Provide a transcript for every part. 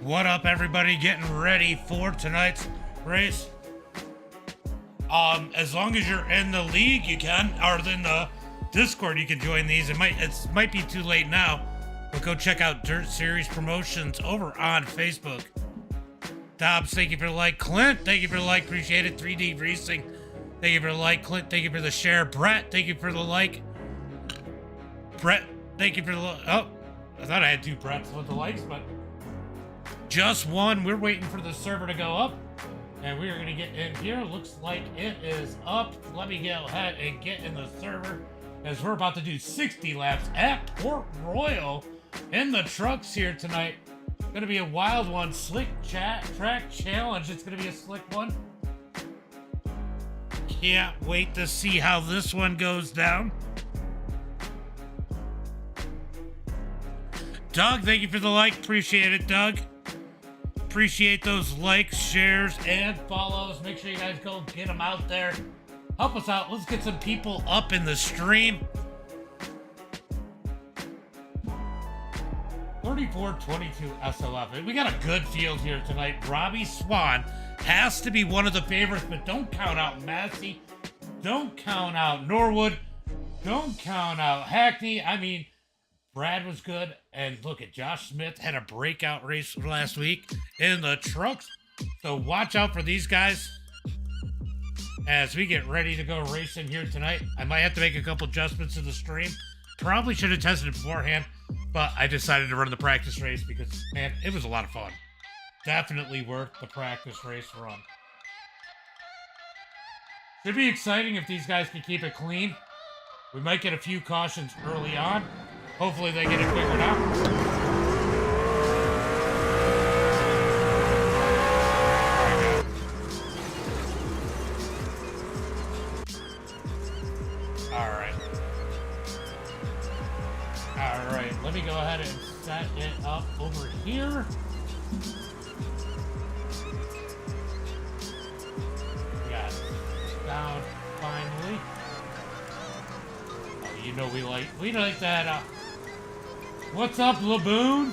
What up, everybody? Getting ready for tonight's race. As long as you're in the league, you can, or in the Discord, you can join these. It might be too late now, but go check out Dirt Series Promotions over on Facebook. Dobbs, thank you for the like. Clint, thank you for the like. Appreciate it. 3D Racing, thank you for the like. Clint, thank you for the share. Brett, thank you for the like. Brett, thank you for the oh, I thought I had two Bretts with the likes, but just one. We're waiting for the server to go up, and we are going to get in here. Looks like it is up. Let me go ahead and get in the server, as we're about to do 60 laps at Port Royal in the trucks here tonight. Going to be a wild one. Slick track challenge. It's going to be a slick one. Can't wait to see how this one goes down. Doug, thank you for the like. Appreciate it, Doug. Appreciate those likes, shares, and follows. Make sure you guys go get them out there. Help us out. Let's get some people up in the stream. 3422 SLF. We got a good field here tonight. Robbie Swan has to be one of the favorites, but don't count out Massey. Don't count out Norwood. Don't count out Hackney. I mean, Brad was good, and look at Josh Smith had a breakout race last week in the trucks. So watch out for these guys as we get ready to go racing here tonight. I might have to make a couple adjustments to the stream. Probably should have tested it beforehand, but I decided to run the practice race because, man, it was a lot of fun. Definitely worth the practice race run. Should be exciting if these guys can keep it clean. We might get a few cautions early on. Hopefully they get it figured out. All right. Let me go ahead and set it up over here. Got it down finally. Oh, you know we like that. What's up, Laboon?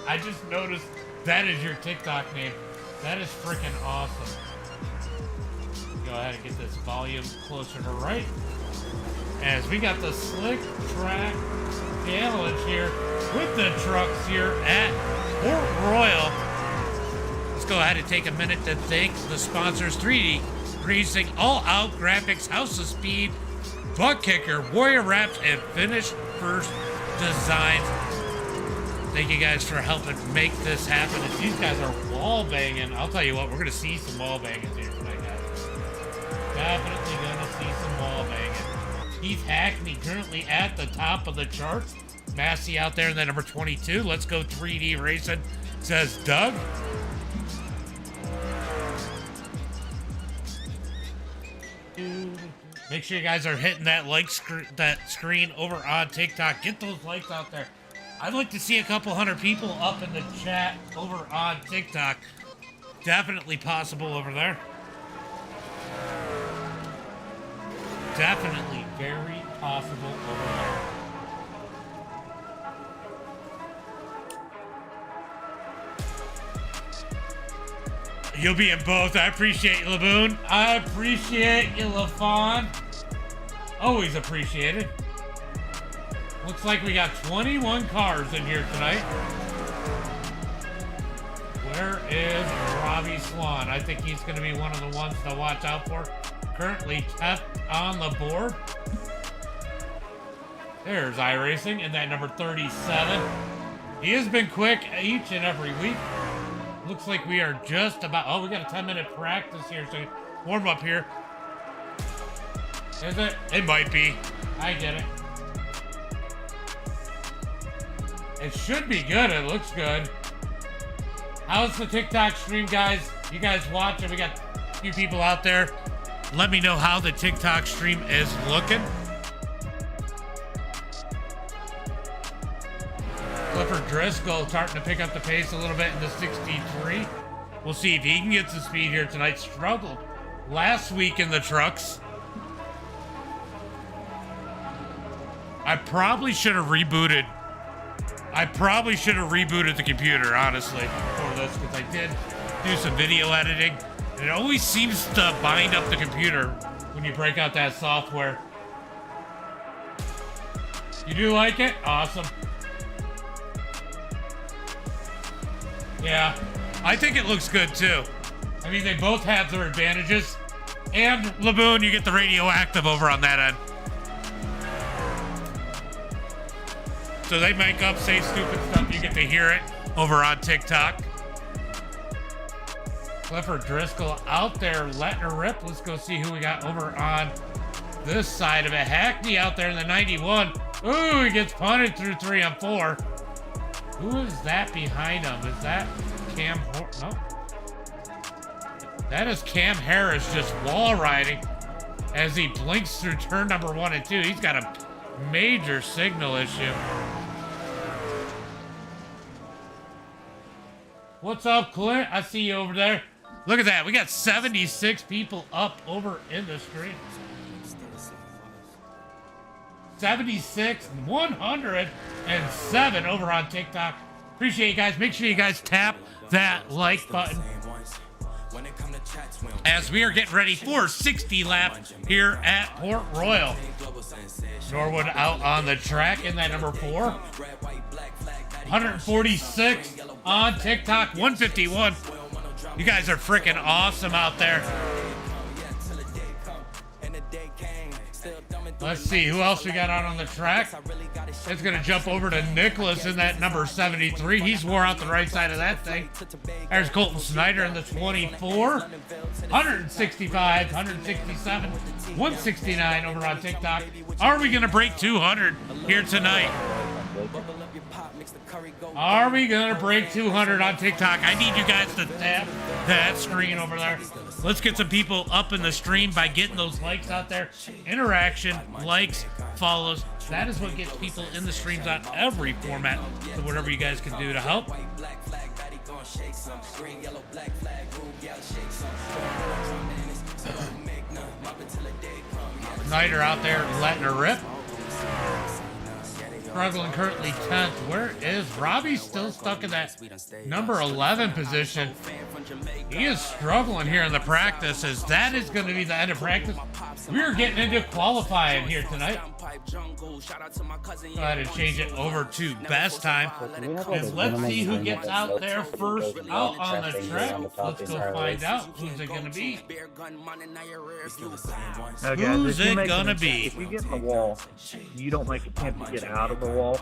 I just noticed that is your TikTok name. That is freaking awesome. Go ahead and get this volume closer to right. As we got the slick track challenge here with the trucks here at Port Royal. Let's go ahead and take a minute to thank the sponsors: 3D Racing, All Out Graphics, House of Speed, Butt Kicker, Warrior Wraps, and Finish First Designs. Thank you guys for helping make this happen. If these guys are wall banging, I'll tell you what, we're going to see some wall banging here tonight, guys. Definitely going to see some wall banging. Keith Hackney currently at the top of the charts. Massey out there in that number 22. Let's go 3D Racing, says Doug. Make sure you guys are hitting that screen over on TikTok. Get those likes out there. I'd like to see a couple hundred people up in the chat over on TikTok. Definitely possible over there. Definitely very possible over there. You'll be in both. I appreciate you, Laboon. I appreciate you, LaFawn. Always appreciated. Looks like we got 21 cars in here tonight. Where is Robbie Swan? I think he's going to be one of the ones to watch out for. Currently kept on the board. There's iRacing in that number 37. He has been quick each and every week. Looks like we are just about... Oh, we got a 10-minute practice here, so warm up here. Is it? It might be. I get it. It should be good. It looks good. How's the TikTok stream, guys? You guys watching? We got a few people out there. Let me know how the TikTok stream is looking. Clifford Driscoll starting to pick up the pace a little bit in the 63. We'll see if he can get some speed here tonight. Struggled last week in the trucks. I probably should have rebooted I probably should have rebooted the computer, honestly, for this, because I did do some video editing. And it always seems to bind up the computer when you break out that software. You do like it? Awesome. Yeah, I think it looks good too. I mean, they both have their advantages. And Laboon, you get the radioactive over on that end. So they make up, say stupid stuff. You get to hear it over on TikTok. Clifford Driscoll out there letting her rip. Let's go see who we got over on this side of it. Hackney out there in the 91. Ooh, he gets punted through 3 on 4. Who is that behind him? Is that Cam? No. That is Cam Harris just wall riding as he blinks through turn number 1 and 2. He's got a major signal issue. What's up, Clint? I see you over there. Look at that. We got 76 people up over in the stream. 76, 107 over on TikTok. Appreciate you guys. Make sure you guys tap that like button as we are getting ready for 60 lap here at Port Royal. Norwood out on the track in that number 4. 146 on TikTok, 151. You guys are freaking awesome out there. Let's see who else we got out on the track. It's going to jump over to Nicholas in that number 73. He's wore out the right side of that thing. There's Colton Snyder in the 24. 165, 167, 169 over on TikTok. Are we going to break 200 here tonight? Are we going to break 200 on TikTok? I need you guys to tap that screen over there. Let's get some people up in the stream by getting those likes out there. Interaction, likes, follows. That is what gets people in the streams on every format. So whatever you guys can do to help. Snyder out there letting her rip. Struggling currently 10th. Where is Robbie? Still stuck in that number 11 position. He is struggling here in the practice, as that is going to be the end of practice. We're getting into qualifying here tonight. Go ahead and change it over to best time. And let's see who gets out there first out on the track. Let's go find out who's it going to be. Who's it going to be? If you get in the wall, you don't make attempt to get out of the wall,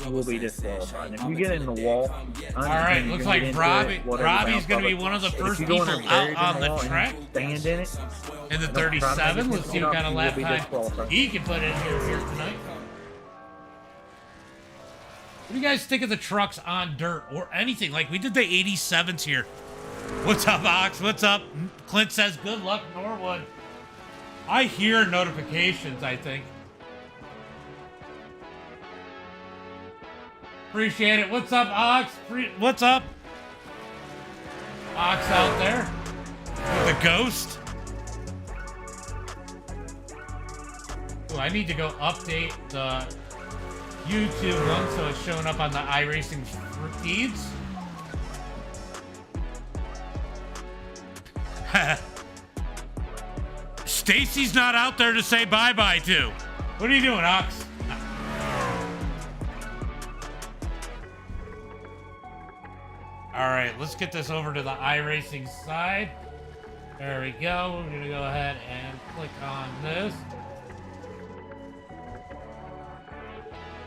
you will be disqualified. If you get in the wall, all right, looks like Robbie's going to be one of the first people out on the track. Stand in it. In the 37, let's see what kind of lap time he can put in here tonight. What do you guys think of the trucks on dirt or anything? Like, we did the 87s here. What's up, Ox? What's up? Clint says, good luck, Norwood. I hear notifications, I think. Appreciate it. What's up, Ox? What's up? Ox out there with the ghost. Ooh, I need to go update the YouTube one so it's showing up on the iRacing feeds. Stacy's not out there to say bye-bye to. What are you doing, Ox? All right, let's get this over to the iRacing side. There we go. We're gonna go ahead and click on this.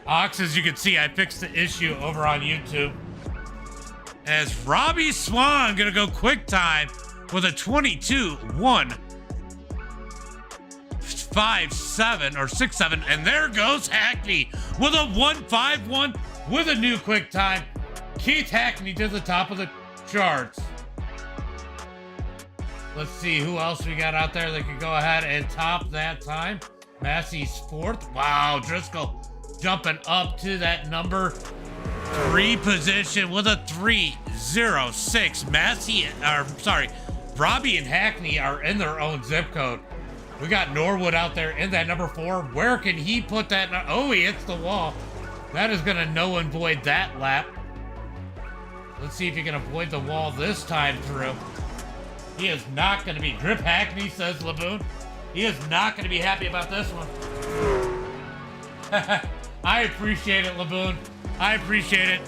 Ox, as you can see, I fixed the issue over on YouTube. As Robbie Swan gonna go quick time with a 22.157 or 67, and there goes Hackney with a 151 with a new quick time. Keith Hackney to the top of the charts. Let's see who else we got out there that can go ahead and top that time. Massey's 4th. Wow, Driscoll jumping up to that number 3 position with a 306. Robbie and Hackney are in their own zip code. We got Norwood out there in that number 4. Where can he put that? Oh, he hits the wall. That is going to no and void that lap. Let's see if he can avoid the wall this time through. He is not going to be. Grip Hackney, says Laboon. He is not going to be happy about this one. I appreciate it, Laboon. I appreciate it.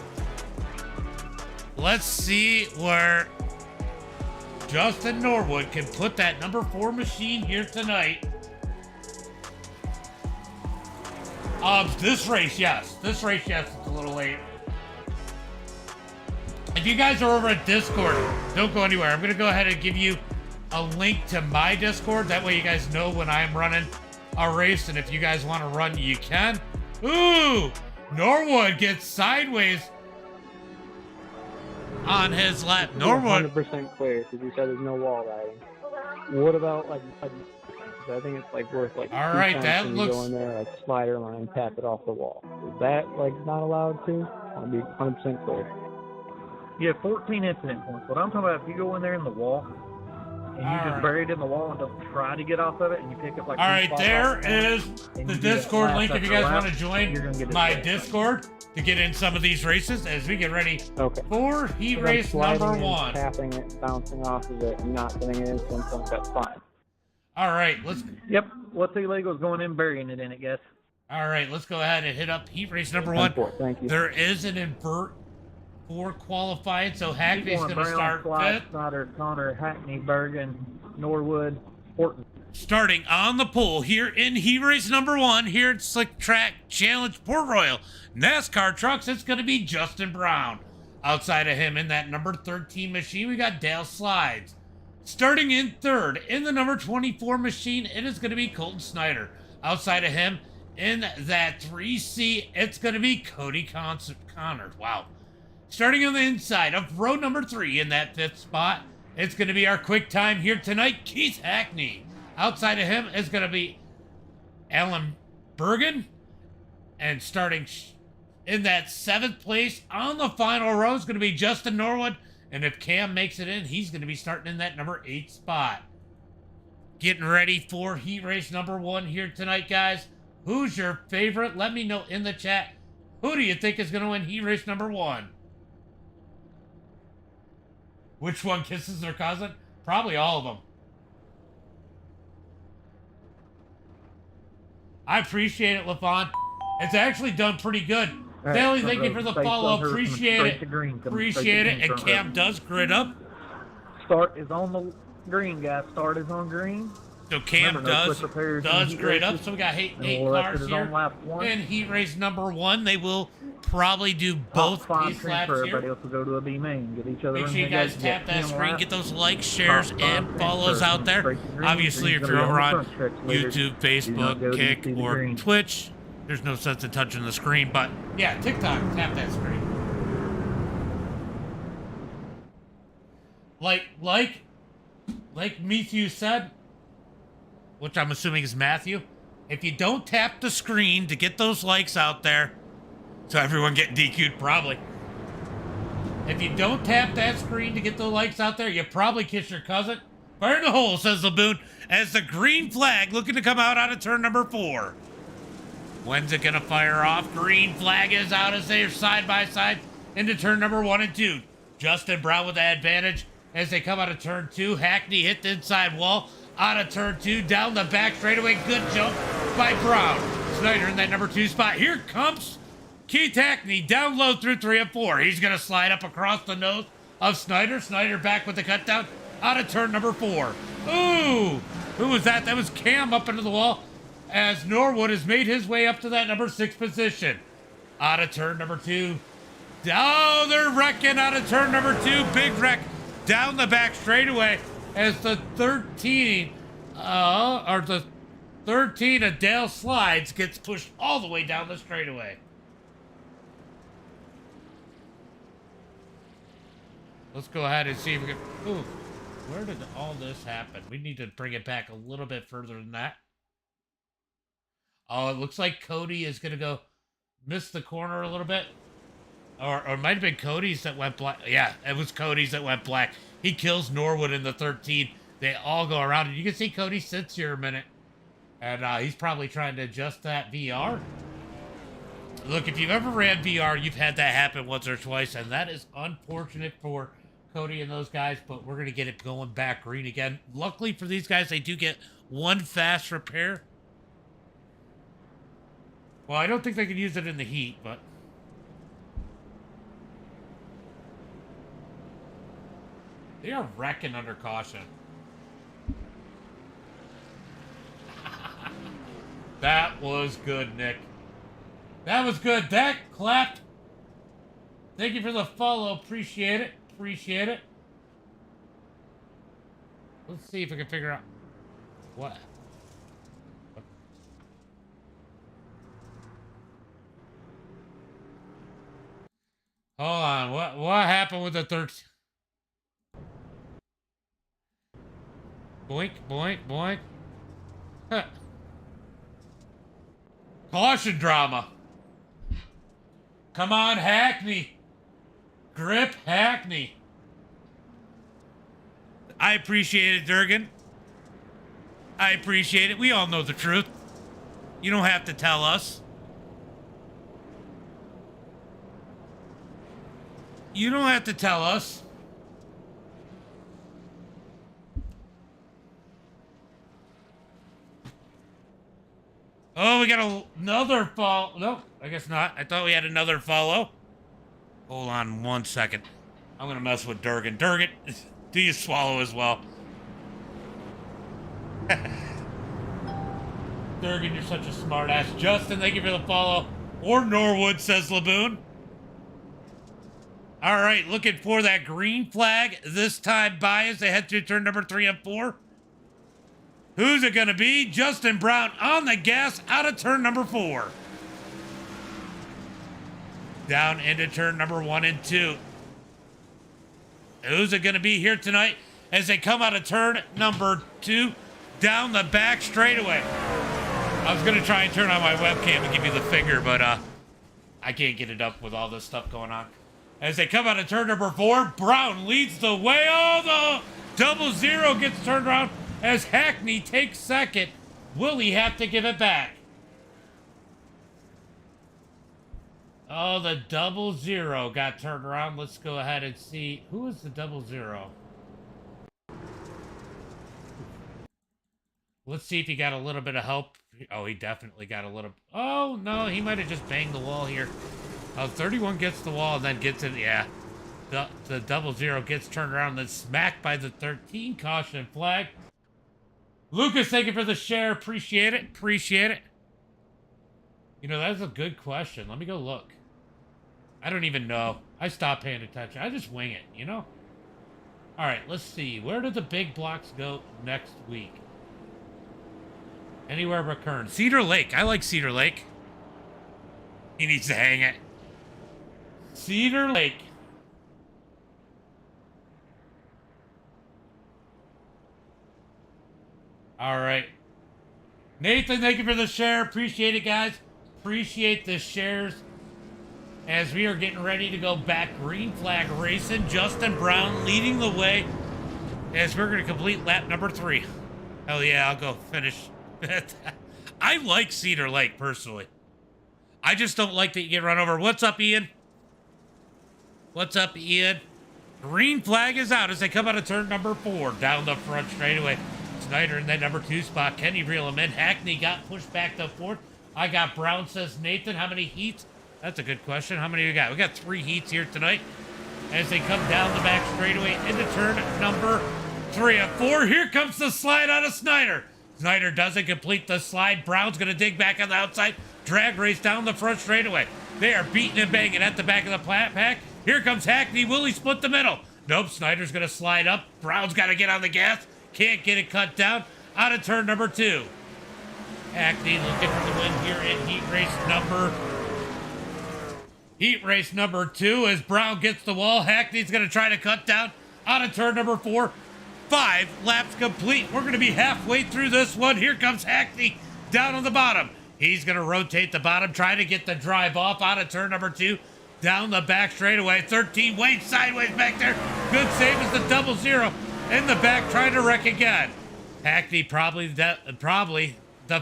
Let's see where Justin Norwood can put that number 4 machine here tonight. This race, yes. This race, yes, it's a little late. If you guys are over at Discord, don't go anywhere. I'm going to go ahead and give you a link to my Discord. That way you guys know when I'm running a race. And if you guys want to run, you can. Ooh! Norwood gets sideways on his lap. Norwood. 100% clear because you said there's no wall riding. What about, like I think it's like worth like all 2 right, cents that when looks. You go in there like slider line, tap it off the wall. Is that like not allowed to? I'll be 100% clear. You have 14 incident points. What I'm talking about, if you go in there in the wall and you just bury it in the wall and don't try to get off of it, and you pick up like. All right, there is the Discord link if you guys want to join my Discord to get in some of these races as we get ready for heat So race number sliding 1. and tapping it, bouncing off of it, and not getting it into something, that's fine. All right, let's. Yep. What's illegal is going in, burying it in it, guess. All right, let's go ahead and hit up heat race number 1. Thank you. There is an invert for qualifying, so Hackney's going to start fifth. Snyder, Connor, Hackney, Bergen, Norwood, Horton. Starting on the pole here in heat race number 1 here at Slick Track Challenge Port Royal NASCAR trucks, it's going to be Justin Brown. Outside of him in that number 13 machine, we got Dale Slides. Starting in third in the number 24 machine, it is going to be Colton Snyder. Outside of him in that 3C, it's going to be Cody Connors. Wow. Starting on the inside of row number 3 in that 5th spot, it's going to be our quick time here tonight, Keith Hackney. Outside of him is going to be Alan Bergen. And starting in that 7th place on the final row is going to be Justin Norwood. And if Cam makes it in, he's going to be starting in that number 8 spot. Getting ready for heat race number 1 here tonight, guys. Who's your favorite? Let me know in the chat. Who do you think is going to win heat race number 1? Which one kisses their cousin? Probably all of them. I appreciate it, LaFon. It's actually done pretty good. Bailey, thank you for the follow. Appreciate it. Appreciate it. And Cam does grid up. Start is on the green, guys. Start is on green. So Cam does grid up. So we got 8 cars here. And heat race number 1, they will probably do both these laps here. Everybody else will go to a B main. Get each other. Make sure you guys tap that screen. Get those likes, shares, and follows out there. Obviously, if you're over on YouTube, Facebook, Kick, or Twitch, there's no sense in touching the screen. But yeah, TikTok, tap that screen. Like Matthew said, which I'm assuming is Matthew, if you don't tap the screen to get those likes out there, so everyone getting DQ'd probably. If you don't tap that screen to get the likes out there, you probably kiss your cousin. Fire in the hole, says Laboon, as the green flag looking to come out of turn number 4. When's it going to fire off? Green flag is out as they are side by side into turn number 1 and 2. Justin Brown with the advantage as they come out of turn 2. Hackney hit the inside wall out of turn 2, down the back straightaway. Good jump by Brown. Snyder in that number 2 spot. Here comes Keith Hackney down low through 3 and 4. He's going to slide up across the nose of Snyder. Snyder back with the cut down out of turn number 4. Ooh, who was that? That was Cam up into the wall as Norwood has made his way up to that number 6 position. Out of turn number 2. Oh, they're wrecking out of turn number 2. Big wreck down the back straightaway as the 13 of Dale Slides gets pushed all the way down the straightaway. Let's go ahead and see if we can... Ooh, where did all this happen? We need to bring it back a little bit further than that. Oh, it looks like Cody is going to go miss the corner a little bit. Or it might have been Cody's that went black. Yeah, it was Cody's that went black. He kills Norwood in the 13. They all go around. And you can see Cody sits here a minute. And he's probably trying to adjust that VR. Look, if you've ever ran VR, you've had that happen once or twice, and that is unfortunate for Cody and those guys, but we're going to get it going back green again. Luckily for these guys, they do get one fast repair. Well, I don't think they can use it in the heat, but... They are wrecking under caution. That was good, Nick. That was good. That clapped. Thank you for the follow. Appreciate it. Appreciate it. Let's see if I can figure out what. Hold on. What happened with the 13? Boink, boink, boink. Huh. Caution drama. Come on, Hackney. Grip Hackney. I appreciate it, Durgan. I appreciate it. We all know the truth. You don't have to tell us. You don't have to tell us. Oh, we got another follow. No, I guess not. I thought we had another follow. Hold on 1 second. I'm going to mess with Durgan. Durgan, do you swallow as well? Durgan, you're such a smartass. Justin, thank you for the follow. Or Norwood, says Laboon. All right, looking for that green flag this time by as they head through turn number 3 and 4. Who's it going to be? Justin Brown on the gas out of turn number 4. Down into turn number 1 and 2. Who's it going to be here tonight as they come out of turn number 2 down the back straightaway? I was going to try and turn on my webcam and give you the finger, but I can't get it up with all this stuff going on. As they come out of turn number 4, Brown leads the way. Oh, the double zero gets turned around as Hackney takes second. Will he have to give it back? Oh, the double zero got turned around. Let's go ahead and see. Who is the double zero? Let's see if he got a little bit of help. Oh, he definitely got a little... Oh, no, he might have just banged the wall here. 31 gets the wall and then gets it. Yeah. The double zero gets turned around and then smacked by the 13. Caution flag. Lucas, thank you for the share. Appreciate it. Appreciate it. You know, that's a good question. Let me go look. I don't even know. I stopped paying attention. I just wing it, you know? All right, let's see. Where do the big blocks go next week? Anywhere but Kern. Cedar Lake. I like Cedar Lake. He needs to hang it. Cedar Lake. All right. Nathan, thank you for the share. Appreciate it, guys. Appreciate the shares. As we are getting ready to go back green flag racing. Justin Brown leading the way as we're going to complete lap number 3. Hell yeah, I'll go finish. I like Cedar Lake, personally. I just don't like that you get run over. What's up, Ian? What's up, Ian? Green flag is out as they come out of turn number 4. Down the front straightaway. Snyder in that number 2 spot. Kenny reel him in. Hackney got pushed back to 4th. I got Brown, says Nathan. How many heats? That's a good question. How many we got? We got 3 heats here tonight as they come down the back straightaway into turn number 3 and 4. Here comes the slide out of Snyder. Snyder doesn't complete the slide. Brown's going to dig back on the outside. Drag race down the front straightaway. They are beating and banging at the back of the pack. Here comes Hackney. Will he split the middle? Nope. Snyder's going to slide up. Brown's got to get on the gas. Can't get it cut down. Out of turn number 2. Hackney looking for the win here in heat race number 2 as Brown gets the wall. Hackney's going to try to cut down out of turn number 4. 5 laps complete. We're going to be halfway through this one. Here comes Hackney down on the bottom. He's going to rotate the bottom, try to get the drive off out of turn number 2. Down the back straightaway. 13 waits sideways back there. Good save as the double zero. In the back, trying to wreck again. Hackney probably the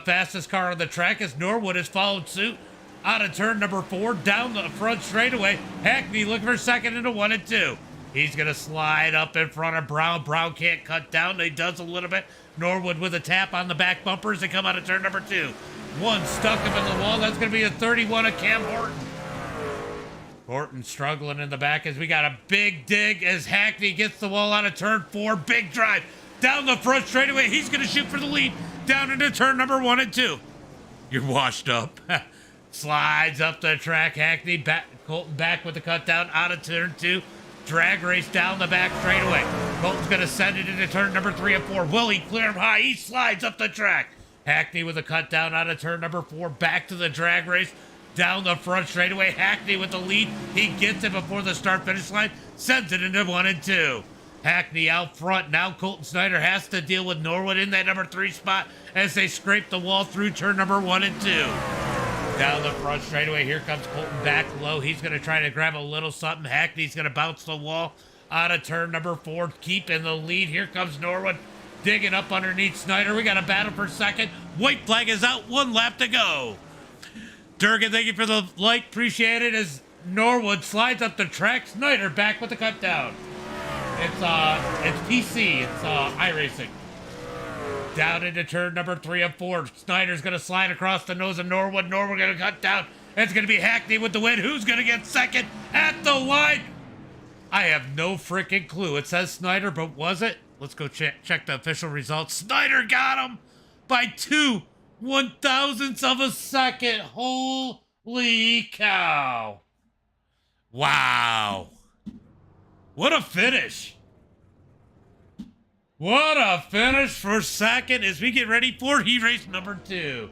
fastest car on the track as Norwood has followed suit. out of turn number 4, down the front straightaway. Hackney looking for second into 1 and 2. He's going to slide up in front of Brown. Brown can't cut down. He does a little bit. Norwood with a tap on the back bumper as they come out of turn number 2. One stuck up in the wall. That's going to be a 31 of Cam Horton. Horton struggling in the back as we got a big dig as Hackney gets the wall out of turn 4. Big drive down the front straightaway. He's going to shoot for the lead down into turn number 1 and 2. You're washed up. Slides up the track. Hackney back. Colton back with the cut down out of turn 2. Drag race down the back straightaway. Colton's going to send it into turn number 3 and 4. Will he clear him high? He slides up the track. Hackney with a cut down out of turn number 4. Back to the drag race. Down the front straightaway. Hackney with the lead. He gets it before the start finish line. Sends it into 1 and 2. Hackney out front. Now Colton Snyder has to deal with Norwood in that number 3 spot as they scrape the wall through turn number 1 and 2. Down the front straightaway. Here comes Colton back low. He's going to try to grab a little something. Hackney's going to bounce the wall out of turn number 4. Keep in the lead. Here comes Norwood digging up underneath Snyder. We got a battle for second. White flag is out. 1 lap to go. Durgan, thank you for the like. Appreciate it as Norwood slides up the track. Snyder back with the cut down. It's PC. It's iRacing. Down into turn number 3 and 4. Snyder's going to slide across the nose of Norwood. Norwood going to cut down. It's going to be Hackney with the win. Who's going to get second at the line? I have no freaking clue. It says Snyder, but was it? Let's go check the official results. Snyder got him by 2 1/1000ths of a second. Holy cow. Wow. What a finish. What a finish for second as we get ready for heat race number 2.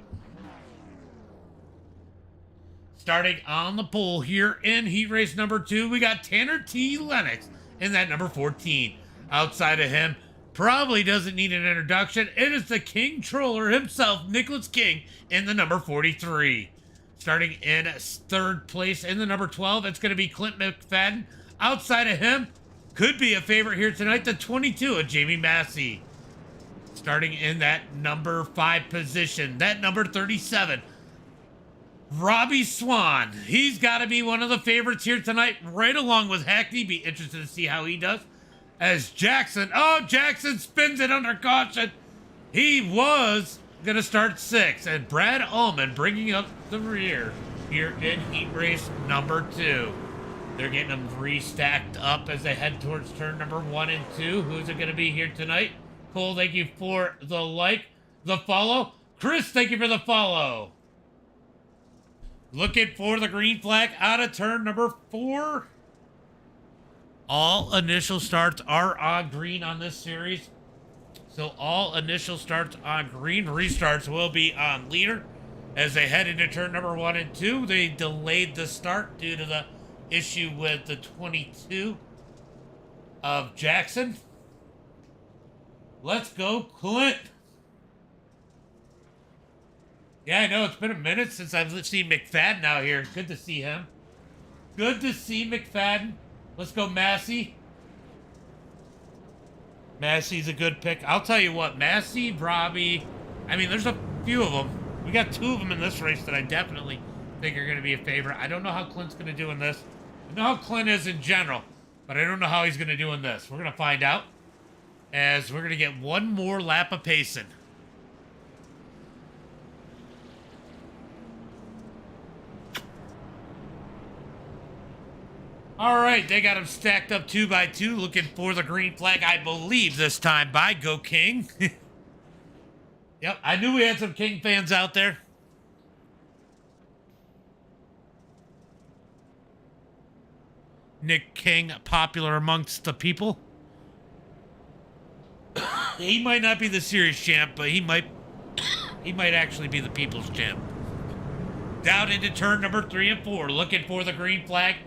Starting on the pole here in heat race number 2, we got Tanner T. Lennox in that number 14. Outside of him, probably doesn't need an introduction. It is the King Troller himself, Nicholas King, in the number 43. Starting in 3rd place in the number 12, it's going to be Clint McFadden. Outside of him, could be a favorite here tonight, the 22 of Jamie Massey. Starting in that number 5 position, that number 37, Robbie Swan. He's got to be one of the favorites here tonight, right along with Hackney. Be interested to see how he does. As Jackson, Jackson spins it under caution. He was going to start 6th. And Brad Ullman bringing up the rear here in heat race number 2. They're getting them restacked up as they head towards turn number 1 and 2. Who's it going to be here tonight? Cole, thank you for the like, the follow. Chris, thank you for the follow. Looking for the green flag out of turn number 4. All initial starts are on green on this series. So all initial starts on green. Restarts will be on leader. As they head into turn number 1 and 2, they delayed the start due to the issue with the 22 of Jackson. Let's go, Clint. Yeah, I know. It's been a minute since I've seen McFadden out here. Good to see him. Good to see McFadden. Let's go, Massey. Massey's a good pick. I'll tell you what, Massey, Robbie, I mean, there's a few of them. We got 2 of them in this race that I definitely think are going to be a favorite. I don't know how Clint's going to do in this. I know how Clint is in general, but I don't know how he's going to do in this. We're going to find out as we're going to get one more lap of pacing. All right, they got them stacked up 2 by 2, looking for the green flag, I believe this time by Go King. Yep, I knew we had some King fans out there. Nick King, popular amongst the people. He might not be the series champ, but he might actually be the people's champ. Down into turn number 3 and 4, looking for the green flag.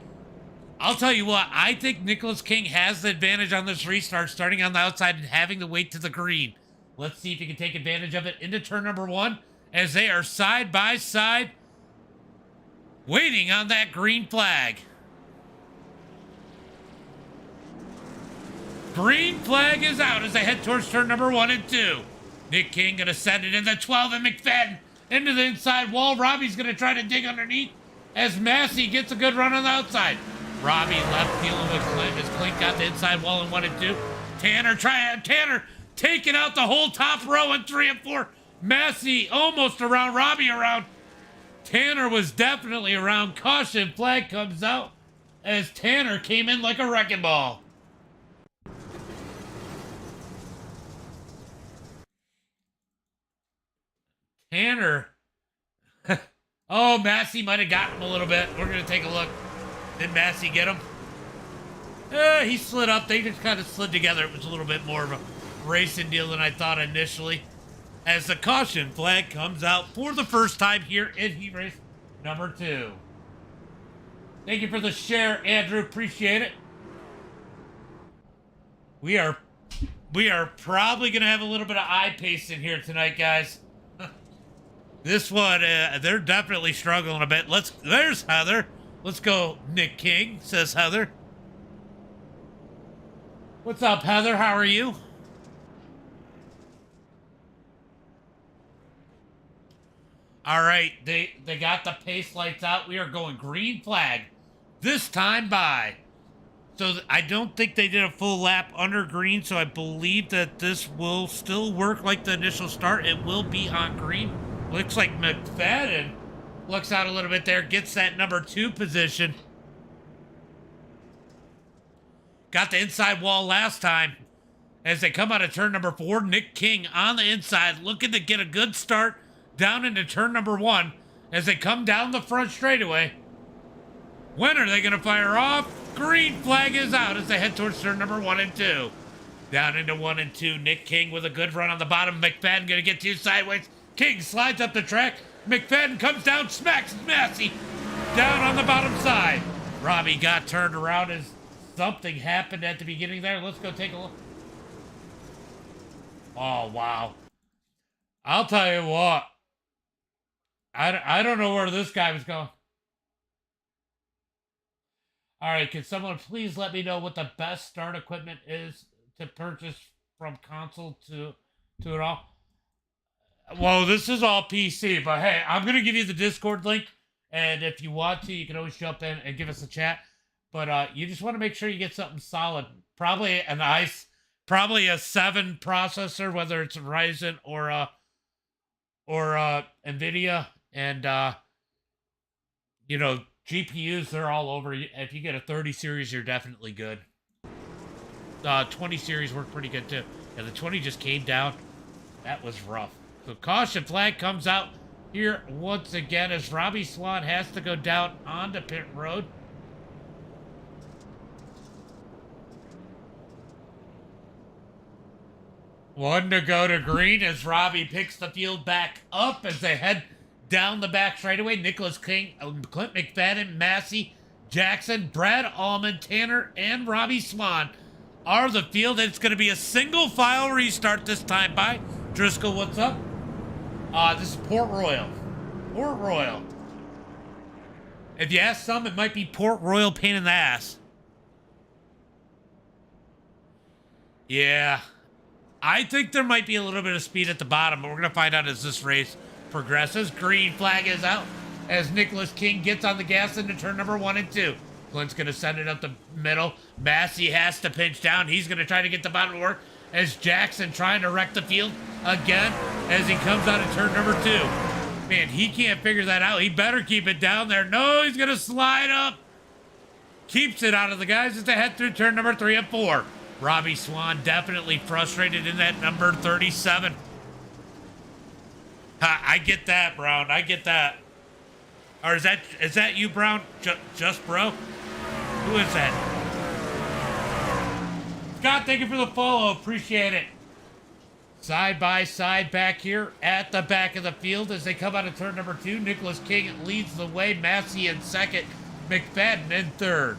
I'll tell you what, I think Nicholas King has the advantage on this restart, starting on the outside and having to wait to the green. Let's see if he can take advantage of it into turn number 1 as they are side by side waiting on that green flag. Green flag is out as they head towards turn number 1 and 2. Nick King going to send it in the 12 and McFadden into the inside wall. Robbie's going to try to dig underneath as Massey gets a good run on the outside. Robbie left dealing with Clint as Clint got the inside wall in 1 and 2. Tanner taking out the whole top row in 3 and 4. Massey almost around, Robbie around. Tanner was definitely around. Caution flag comes out as Tanner came in like a wrecking ball. Tanner. Oh, Massey might have gotten him a little bit. We're going to take a look. Did Massey get him? He slid up. They just kind of slid together. It was a little bit more of a racing deal than I thought initially. As the caution flag comes out for the first time here in heat race number 2. Thank you for the share, Andrew. Appreciate it. We are probably going to have a little bit of eye pace in here tonight, guys. This one, they're definitely struggling a bit. There's Heather. Let's go, Nick King, says Heather. What's up, Heather? How are you? All right, they got the pace lights out. We are going green flag. This time by. So I don't think they did a full lap under green, so I believe that this will still work like the initial start. It will be on green. Looks like McFadden looks out a little bit there, gets that number 2 position. Got the inside wall last time. As they come out of turn number 4, Nick King on the inside, looking to get a good start down into turn number 1 as they come down the front straightaway. When are they going to fire off? Green flag is out as they head towards turn number 1 and 2. Down into 1 and 2, Nick King with a good run on the bottom. McFadden going to get 2 sideways. King slides up the track. McFadden comes down, smacks Massey down on the bottom side. Robbie got turned around as something happened at the beginning there. Let's go take a look. Oh, wow. I'll tell you what. I don't know where this guy was going. All right, can someone please let me know what the best start equipment is to purchase from console to it all? Well, this is all PC, but hey, I'm going to give you the Discord link, and if you want to, you can always jump in and give us a chat, but you just want to make sure you get something solid. Probably probably a 7 processor, whether it's a Ryzen or NVIDIA, and, you know, GPUs, they're all over. If you get a 30 series, you're definitely good. 20 series worked pretty good, too. Yeah, the 20 just came down. That was rough. So caution flag comes out here once again as Robbie Swan has to go down onto pit road. One to go to green as Robbie picks the field back up as they head down the back straightaway. Nicholas King, Clint McFadden, Massey, Jackson, Brad Allman, Tanner, and Robbie Swan are the field. It's going to be a single file restart this time by Driscoll. What's up? This is Port Royal. Port Royal. If you ask some, it might be Port Royal pain in the ass. Yeah. I think there might be a little bit of speed at the bottom, but we're going to find out as this race progresses. Green flag is out as Nicholas King gets on the gas into turn number 1 and 2. Clint's going to send it up the middle. Massey has to pinch down. He's going to try to get the bottom to work as Jackson trying to wreck the field again as he comes out of turn number 2. Man, he can't figure that out. He better keep it down there. No, he's going to slide up. Keeps it out of the guys as they head through turn number 3 and 4. Robbie Swan definitely frustrated in that number 37. I get that, Brown. I get that. Or is that you, Brown? Just bro? Who is that? Scott, thank you for the follow. Appreciate it. Side by side back here at the back of the field as they come out of turn number 2. Nicholas King leads the way. Massey in second. McFadden in third.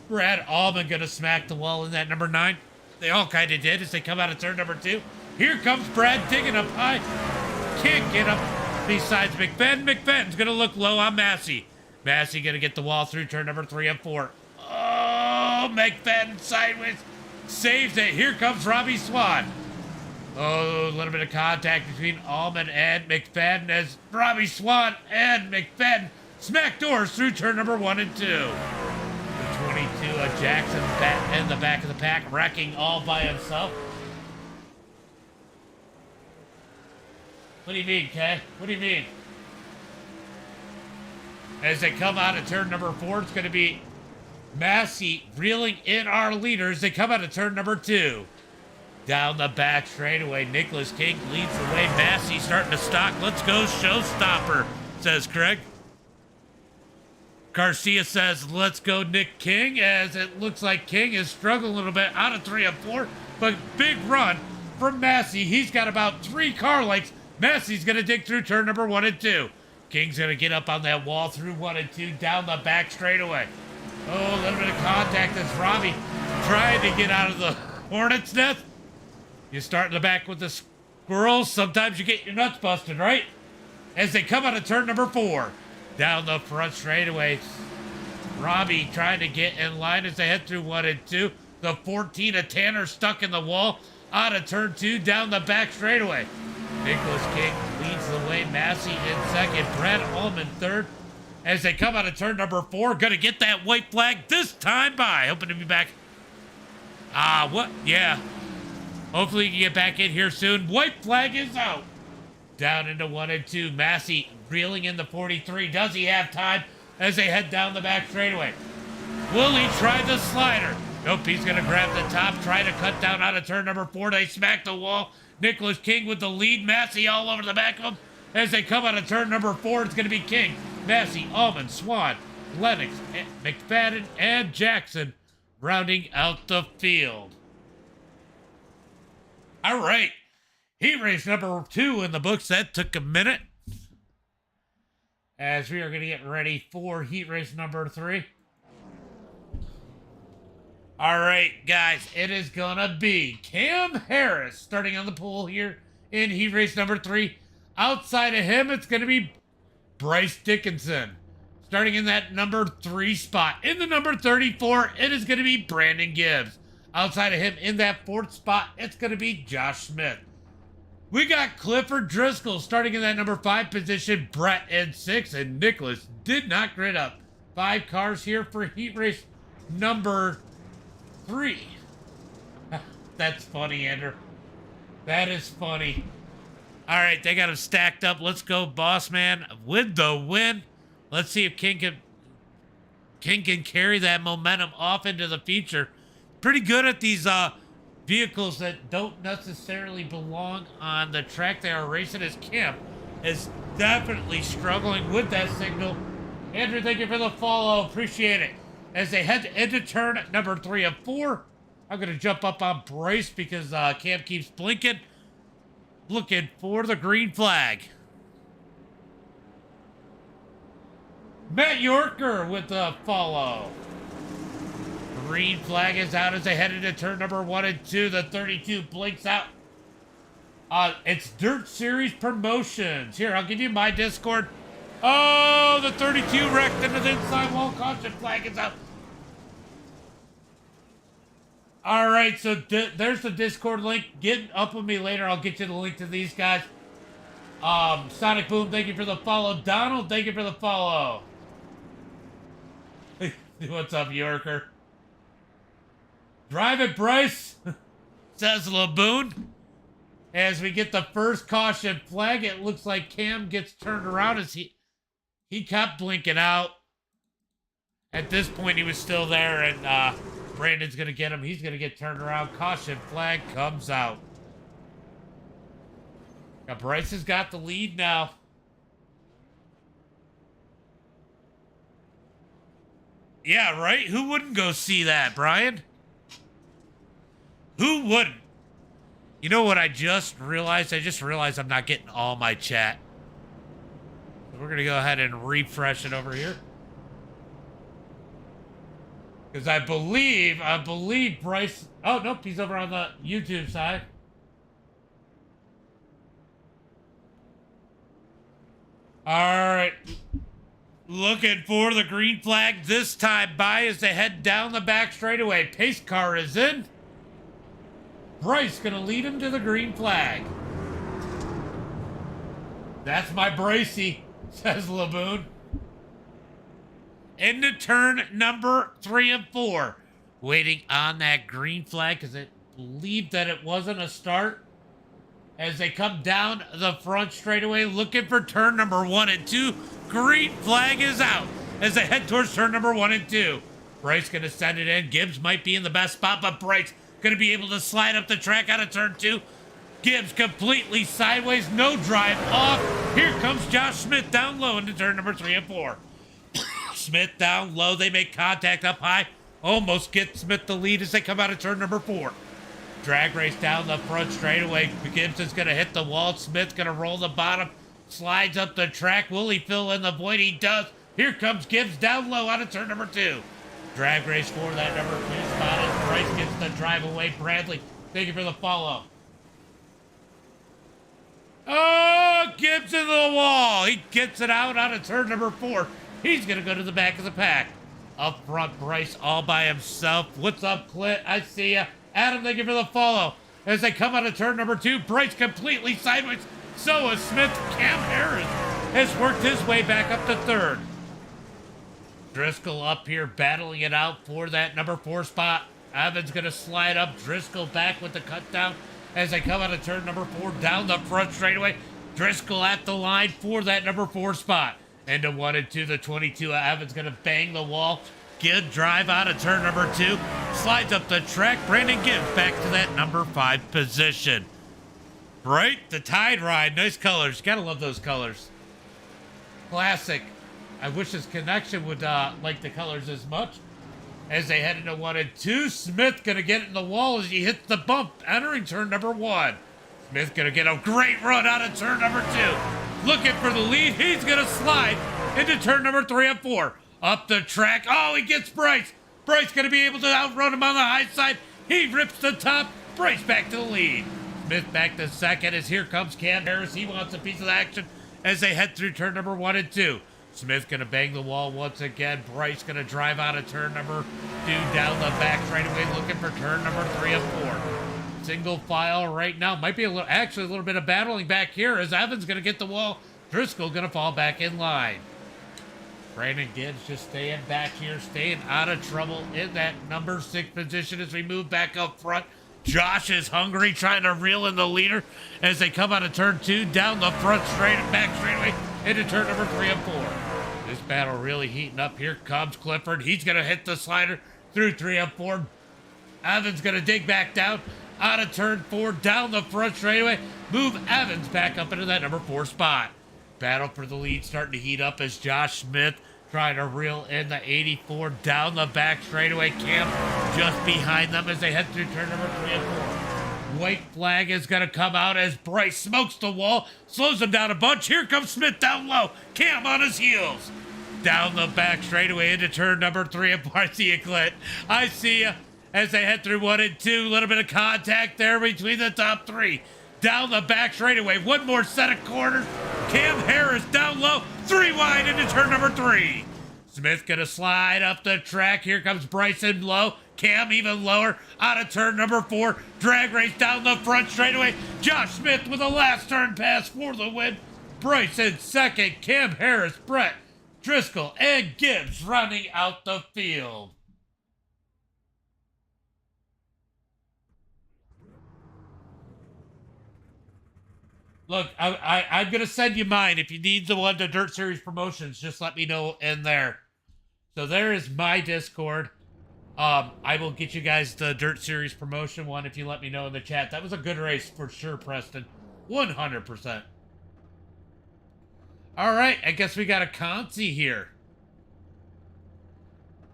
Brad Allman going to smack the wall in that number 9. They all kind of did as they come out of turn number 2. Here comes Brad digging up high. Can't get up besides McFadden. McFadden's going to look low on Massey. Massey going to get the wall through turn number 3 and 4. Oh, McFadden sideways. Saves it. Here comes Robbie Swan. Oh, a little bit of contact between Allman and McFadden as Robbie Swan and McFadden smack doors through turn number 1 and 2. The 22 of Jackson back in the back of the pack, wrecking all by himself. What do you mean, Kay? What do you mean? As they come out of turn number 4, it's going to be Massey reeling in our leaders. They come out of turn number 2. Down the back straightaway, Nicholas King leads the way. Massey starting to stock. Let's go, showstopper, says Craig. Garcia says, let's go, Nick King, as it looks like King is struggling a little bit out of 3 and 4, but big run from Massey. He's got about 3 car lengths. Massey's going to dig through turn number 1 and 2. King's going to get up on that wall through 1 and 2, down the back straightaway. Oh, a little bit of contact as Robbie trying to get out of the hornet's nest. You start in the back with the squirrels, sometimes you get your nuts busted, right? As they come out of turn number 4, down the front straightaway. Robbie trying to get in line as they head through 1 and 2. The 14 of Tanner stuck in the wall out of turn 2, down the back straightaway. Nicholas King leads the way. Massey in second. Brad Allman third. As they come out of turn number 4, gonna get that white flag this time by. Hoping to be back. What? Yeah. Hopefully you can get back in here soon. White flag is out. Down into 1 and 2. Massey reeling in the 43. Does he have time as they head down the back straightaway? Will he try the slider? Nope, he's going to grab the top, try to cut down out of turn number 4. They smack the wall. Nicholas King with the lead. Massey all over the back of him. As they come out of turn number 4, it's going to be King, Massey, Allman, Swan, Lennox, McFadden, and Jackson rounding out the field. All right. Heat race number 2 in the books. That took a minute. As we are going to get ready for heat race number 3. All right, guys. It is going to be Cam Harris starting on the pole here in heat race number 3. Outside of him, it's going to be Bryce Dickinson starting in that number 3 spot. In the number 34, it is going to be Brandon Gibbs. Outside of him in that 4th spot, it's going to be Josh Smith. We got Clifford Driscoll starting in that number 5 position. Brett in 6, and Nicholas did not grid up. 5 cars here for heat race number 3. That's funny, Andrew. That is funny. All right, they got him stacked up. Let's go, boss man, with the win. Let's see if King can carry that momentum off into the future. Pretty good at these vehicles that don't necessarily belong on the track they are racing, as Kim is definitely struggling with that signal. Andrew, thank you for the follow. Appreciate it. As they head into turn number 3 of 4, I'm going to jump up on Bryce because Cam keeps blinking. Looking for the green flag. Matt Yorker with the follow. Green flag is out as they head into turn number 1 and 2. The 32 blinks out. It's Dirt Series Promotions. Here, I'll give you my Discord. Oh, the 32 wrecked into the inside wall. Caution flag is out. All right, so there's the Discord link. Get up with me later. I'll get you the link to these guys. Sonic Boom, thank you for the follow. Donald, thank you for the follow. What's up, Yorker? Drive it, Bryce, says Laboon. As we get the first caution flag, it looks like Cam gets turned around as he kept blinking out. At this point, he was still there, and Brandon's going to get him. He's going to get turned around. Caution flag comes out. Now, Bryce has got the lead now. Yeah, right? Who wouldn't go see that, Brian? Who wouldn't? You know what I just realized? I just realized I'm not getting all my chat. So we're going to go ahead and refresh it over here. Because I believe Bryce... Oh, nope, he's over on the YouTube side. All right. Looking for the green flag this time by as they head down the back straightaway. Pace car is in. Bryce gonna lead him to the green flag. That's my Bracey, says Laboon. Into turn number 3 and 4. Waiting on that green flag because it believed that it wasn't a start. As they come down the front straightaway, looking for turn number 1 and 2. Green flag is out as they head towards turn number 1 and 2. Bryce gonna send it in. Gibbs might be in the best spot, but Bryce gonna be able to slide up the track out of turn 2. Gibbs completely sideways, no drive off. Here comes Josh Smith down low into turn number 3 and 4. Smith down low, they make contact up high. Almost get Smith the lead as they come out of turn number 4. Drag race down the front straightaway. Gibbs is going to hit the wall. Smith's going to roll the bottom. Slides up the track. Will he fill in the void? He does. Here comes Gibbs down low out of turn number 2. Drag race for that number 2 spot as Bryce gets the drive away. Bradley, thank you for the follow. Oh, Gibbs into the wall. He gets it out of turn number 4. He's going to go to the back of the pack. Up front, Bryce all by himself. What's up, Clint? I see ya. Adam, thank you for the follow. As they come out of turn number 2, Bryce completely sideways. So is Smith. Cam Harris has worked his way back up to 3rd. Driscoll up here battling it out for that number 4 spot. Evans going to slide up. Driscoll back with the cut down as they come out of turn number 4 down the front straightaway. Driscoll at the line for that number 4 spot. Into 1 and 2, the 22. Evans going to bang the wall. Good drive out of turn number 2. Slides up the track. Brandon Gibbs back to that number 5 position. Right? The Tide Ride. Nice colors. Gotta love those colors. Classic. I wish his connection would like the colors as much. As they head into 1 and 2, Smith going to get it in the wall as he hits the bump. Entering turn number 1. Smith going to get a great run out of turn number 2. Looking for the lead. He's going to slide into turn number 3 and 4. Up the track. Oh, he gets Bryce. Bryce going to be able to outrun him on the high side. He rips the top. Bryce back to the lead. Smith back to 2nd as here comes Cam Harris. He wants a piece of action as they head through turn number 1 and 2. Smith going to bang the wall once again. Bryce going to drive out of turn number 2 down the back straightaway looking for turn number 3 and 4. Single file right now. Might be a little bit of battling back here as Evans going to get the wall. Driscoll going to fall back in line. Brandon Gibbs just staying back here, staying out of trouble in that number 6 position as we move back up front. Josh is hungry, trying to reel in the leader as they come out of turn 2, down the front straight and back straightaway into turn number 3 and 4. This battle really heating up. Here comes Clifford. He's going to hit the slider through 3 and 4. Evans going to dig back down out of turn 4, down the front straightaway. Move Evans back up into that number 4 spot. Battle for the lead starting to heat up as Josh Smith trying to reel in the 84 down the back straightaway. Cam just behind them as they head through turn number 3 and 4. White flag is going to come out as Bryce smokes the wall, slows him down a bunch. Here comes Smith down low. Cam on his heels. Down the back straightaway into turn number 3 and 4. I see you, Clint. I see you as they head through 1 and 2. A little bit of contact there between the top 3. Down the back straightaway. One more set of corners. Cam Harris down low. 3 wide into turn number 3. Smith gonna slide up the track. Here comes Bryson low. Cam even lower out of turn number 4. Drag race down the front straightaway. Josh Smith with a last turn pass for the win. Bryce in 2nd. Cam Harris, Brett, Driscoll, and Gibbs running out the field. Look, I'm going to send you mine. If you need the one to Dirt Series Promotions, just let me know in there. So there is my Discord. I will get you guys the Dirt Series Promotion one if you let me know in the chat. That was a good race for sure, Preston. 100%. All right, I guess we got a Consi here.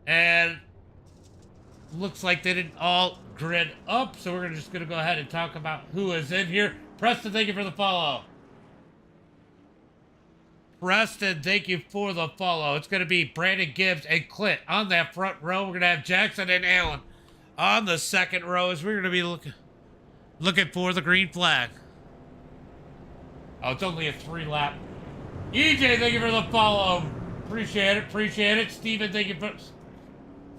And looks like they didn't all grid up, so we're just going to go ahead and talk about who is in here. Preston, thank you for the follow. Preston, thank you for the follow. It's going to be Brandon Gibbs and Clint on that front row. We're going to have Jackson and Allen on the second row as we're going to be looking for the green flag. Oh, it's only a 3-lap. EJ, thank you for the follow. Appreciate it. Appreciate it. Steven, thank you for...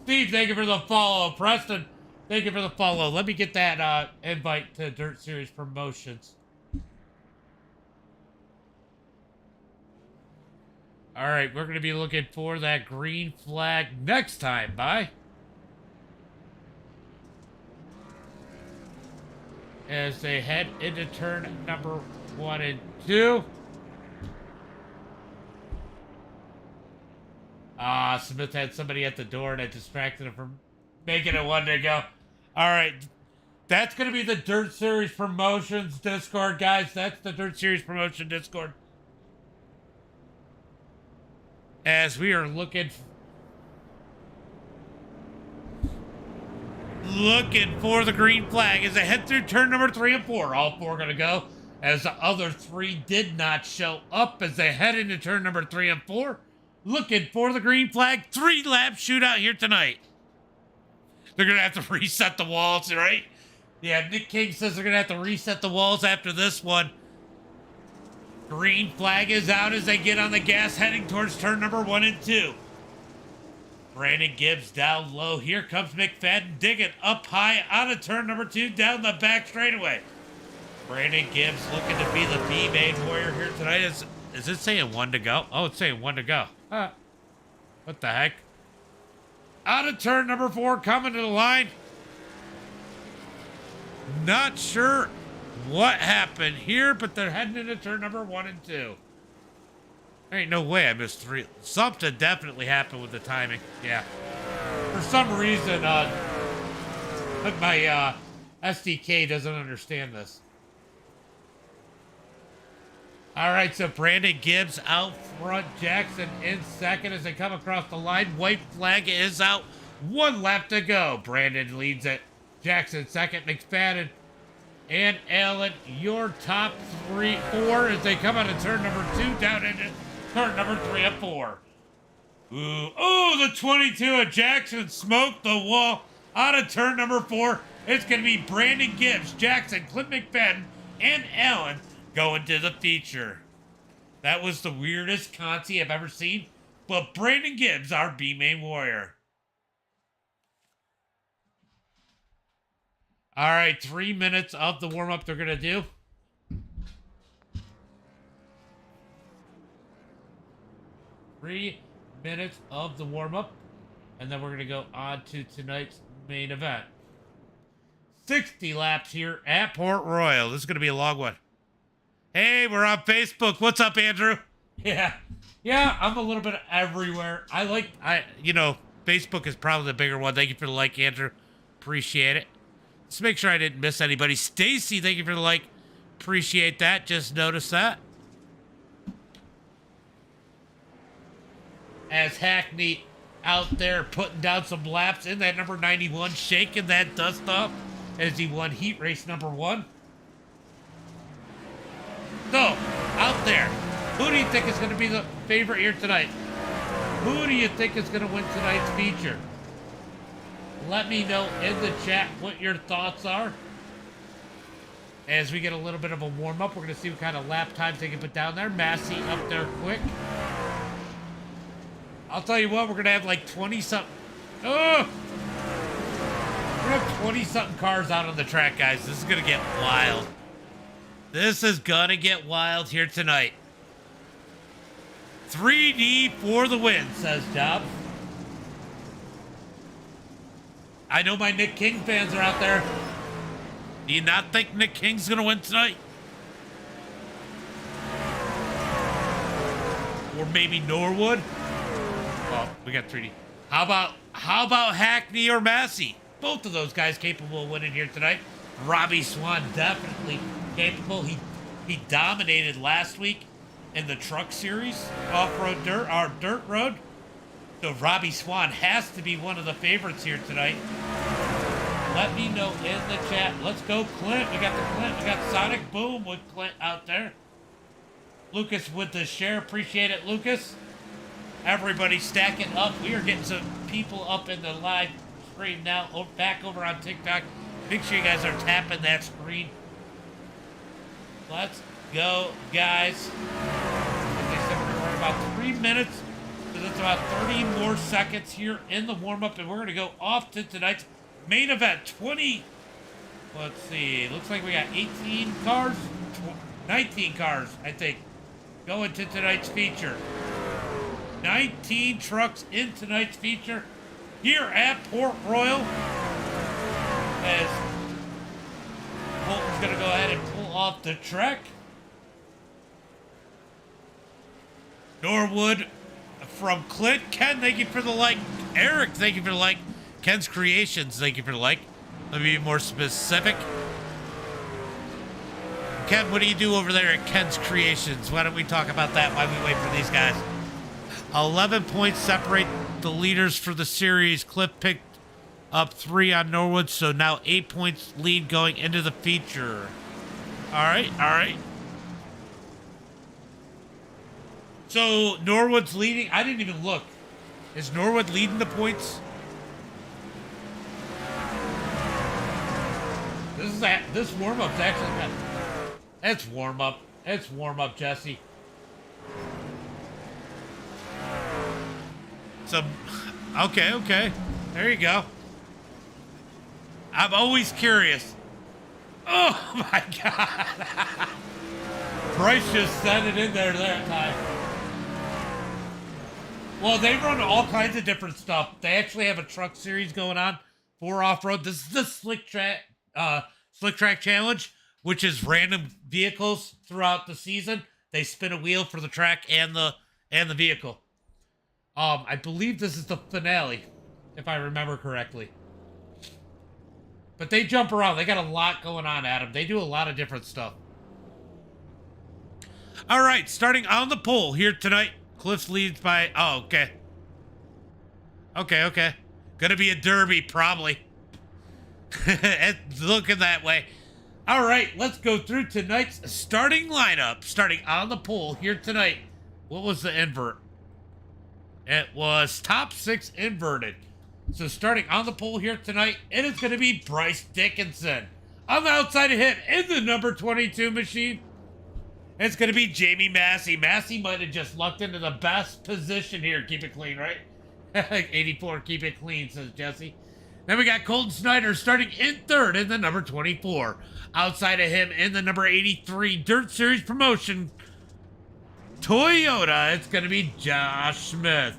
Steve, thank you for the follow. Preston, Thank you for the follow. Let me get that invite to Dirt Series Promotions. All right, we're going to be looking for that green flag next time. Bye. As they head into turn number 1 and 2. Smith had somebody at the door and I distracted him from making it 1 to go. All right. That's going to be the Dirt Series Promotions Discord, guys. That's the Dirt Series Promotion Discord. As we are looking for the green flag as they head through turn number 3 and 4. All 4 going to go as the other 3 did not show up as they head into turn number 3 and 4. Looking for the green flag. 3-lap shootout here tonight. They're going to have to reset the walls, right? Yeah, Nick King says they're going to have to reset the walls after this one. Green flag is out as they get on the gas heading towards turn number 1 and 2. Brandon Gibbs down low. Here comes McFadden digging up high out of turn number 2 down the back straightaway. Brandon Gibbs looking to be the B-main warrior here tonight. Is it saying 1 to go? Oh, it's saying 1 to go. Huh. What the heck? Out of turn number 4, coming to the line. Not sure what happened here, but they're heading into turn number 1 and 2. There ain't no way I missed 3. Something definitely happened with the timing. Yeah. For some reason, my SDK doesn't understand this. All right, so Brandon Gibbs out front, Jackson in second as they come across the line. White flag is out. 1 lap to go. Brandon leads it. Jackson second. McFadden and Allen, your top 4 as they come out of turn number 2 down into turn number 3 and 4. Ooh, oh, the 22 of Jackson smoked the wall out of turn number 4. It's going to be Brandon Gibbs, Jackson, Clint McFadden, and Allen going to the feature. That was the weirdest Conti I've ever seen, but Brandon Gibbs, our B-main warrior. All right, 3 minutes of the warm-up they're going to do. Three minutes of the warm-up, and then we're going to go on to tonight's main event. 60 laps here at Port Royal. This is going to be a long one. Hey, we're on Facebook. What's up, Andrew? Yeah, I'm a little bit everywhere. Facebook is probably the bigger one. Thank you for the like, Andrew. Appreciate it. Let's make sure I didn't miss anybody. Stacy, thank you for the like. Appreciate that. Just noticed that. As Hackney out there putting down some laps in that number 91, shaking that dust off as he won heat race number 1. So, out there, who do you think is going to be the favorite here tonight? Who do you think is going to win tonight's feature? Let me know in the chat what your thoughts are. As we get a little bit of a warm-up, we're going to see what kind of lap times they can put down there. Massey up there quick. I'll tell you what, we're going to have like 20-something. Oh! We're going to have 20-something cars out on the track, guys. This is going to get wild. This is going to get wild here tonight. 3D for the win, says Job. I know my Nick King fans are out there. Do you not think Nick King's going to win tonight? Or maybe Norwood? Well, we got 3D. How about Hackney or Massey? Both of those guys capable of winning here tonight. Robbie Swan definitely capable. He dominated last week in the truck series, off-road dirt, or dirt road. So Robbie Swan has to be one of the favorites here tonight. Let me know in the chat. Let's go, Clint. We got the Clint. We got Sonic Boom with Clint out there. Lucas with the share. Appreciate it, Lucas. Everybody stacking up. We are getting some people up in the live stream now. Back over on TikTok. Make sure you guys are tapping that screen. Let's go, guys. Like I said, we're going to run about 3 minutes. So that's about 30 more seconds here in the warm-up. And we're going to go off to tonight's main event 20. Let's see. Looks like we got 18 cars, 19 cars, I think, going to tonight's feature. 19 trucks in tonight's feature here at Port Royal. As Colton's going to go ahead and pull off the track. Norwood from Clint. Ken, thank you for the like. Eric, thank you for the like. Ken's Creations, thank you for the like. Let me be more specific. Ken, what do you do over there at Ken's Creations? Why don't we talk about that while we wait for these guys? 11 points separate the leaders for the series. Cliff picked up 3 on Norwood, so now 8 points lead going into the feature. All right. So Norwood's leading. I didn't even look. Is Norwood leading the points? This warm-up's actually good. It's warm-up. It's warm-up, Jesse. So, okay. There you go. I'm always curious. Oh my God. Bryce just sent it in there that time. Well, they run all kinds of different stuff. They actually have a truck series going on for off-road. This is the Slick Track Challenge, which is random vehicles throughout the season. They spin a wheel for the track and the vehicle. I believe this is the finale, if I remember correctly. But they jump around. They got a lot going on, Adam. They do a lot of different stuff. All right, starting on the pole here tonight. Cliff leads by... Oh, okay. Okay. Gonna be a derby, probably. It's looking that way. All right, let's go through tonight's starting lineup. Starting on the pole here tonight. What was the invert? It was top 6 inverted. So starting on the pole here tonight, it is going to be Bryce Dickinson. On the outside of him, in the number 22 machine, it's going to be Jamie Massey. Massey might have just lucked into the best position here. Keep it clean, right? 84, keep it clean, says Jesse. Then we got Colton Snyder starting in third in the number 24. Outside of him, in the number 83 Dirt Series promotion, Toyota, it's going to be Josh Smith.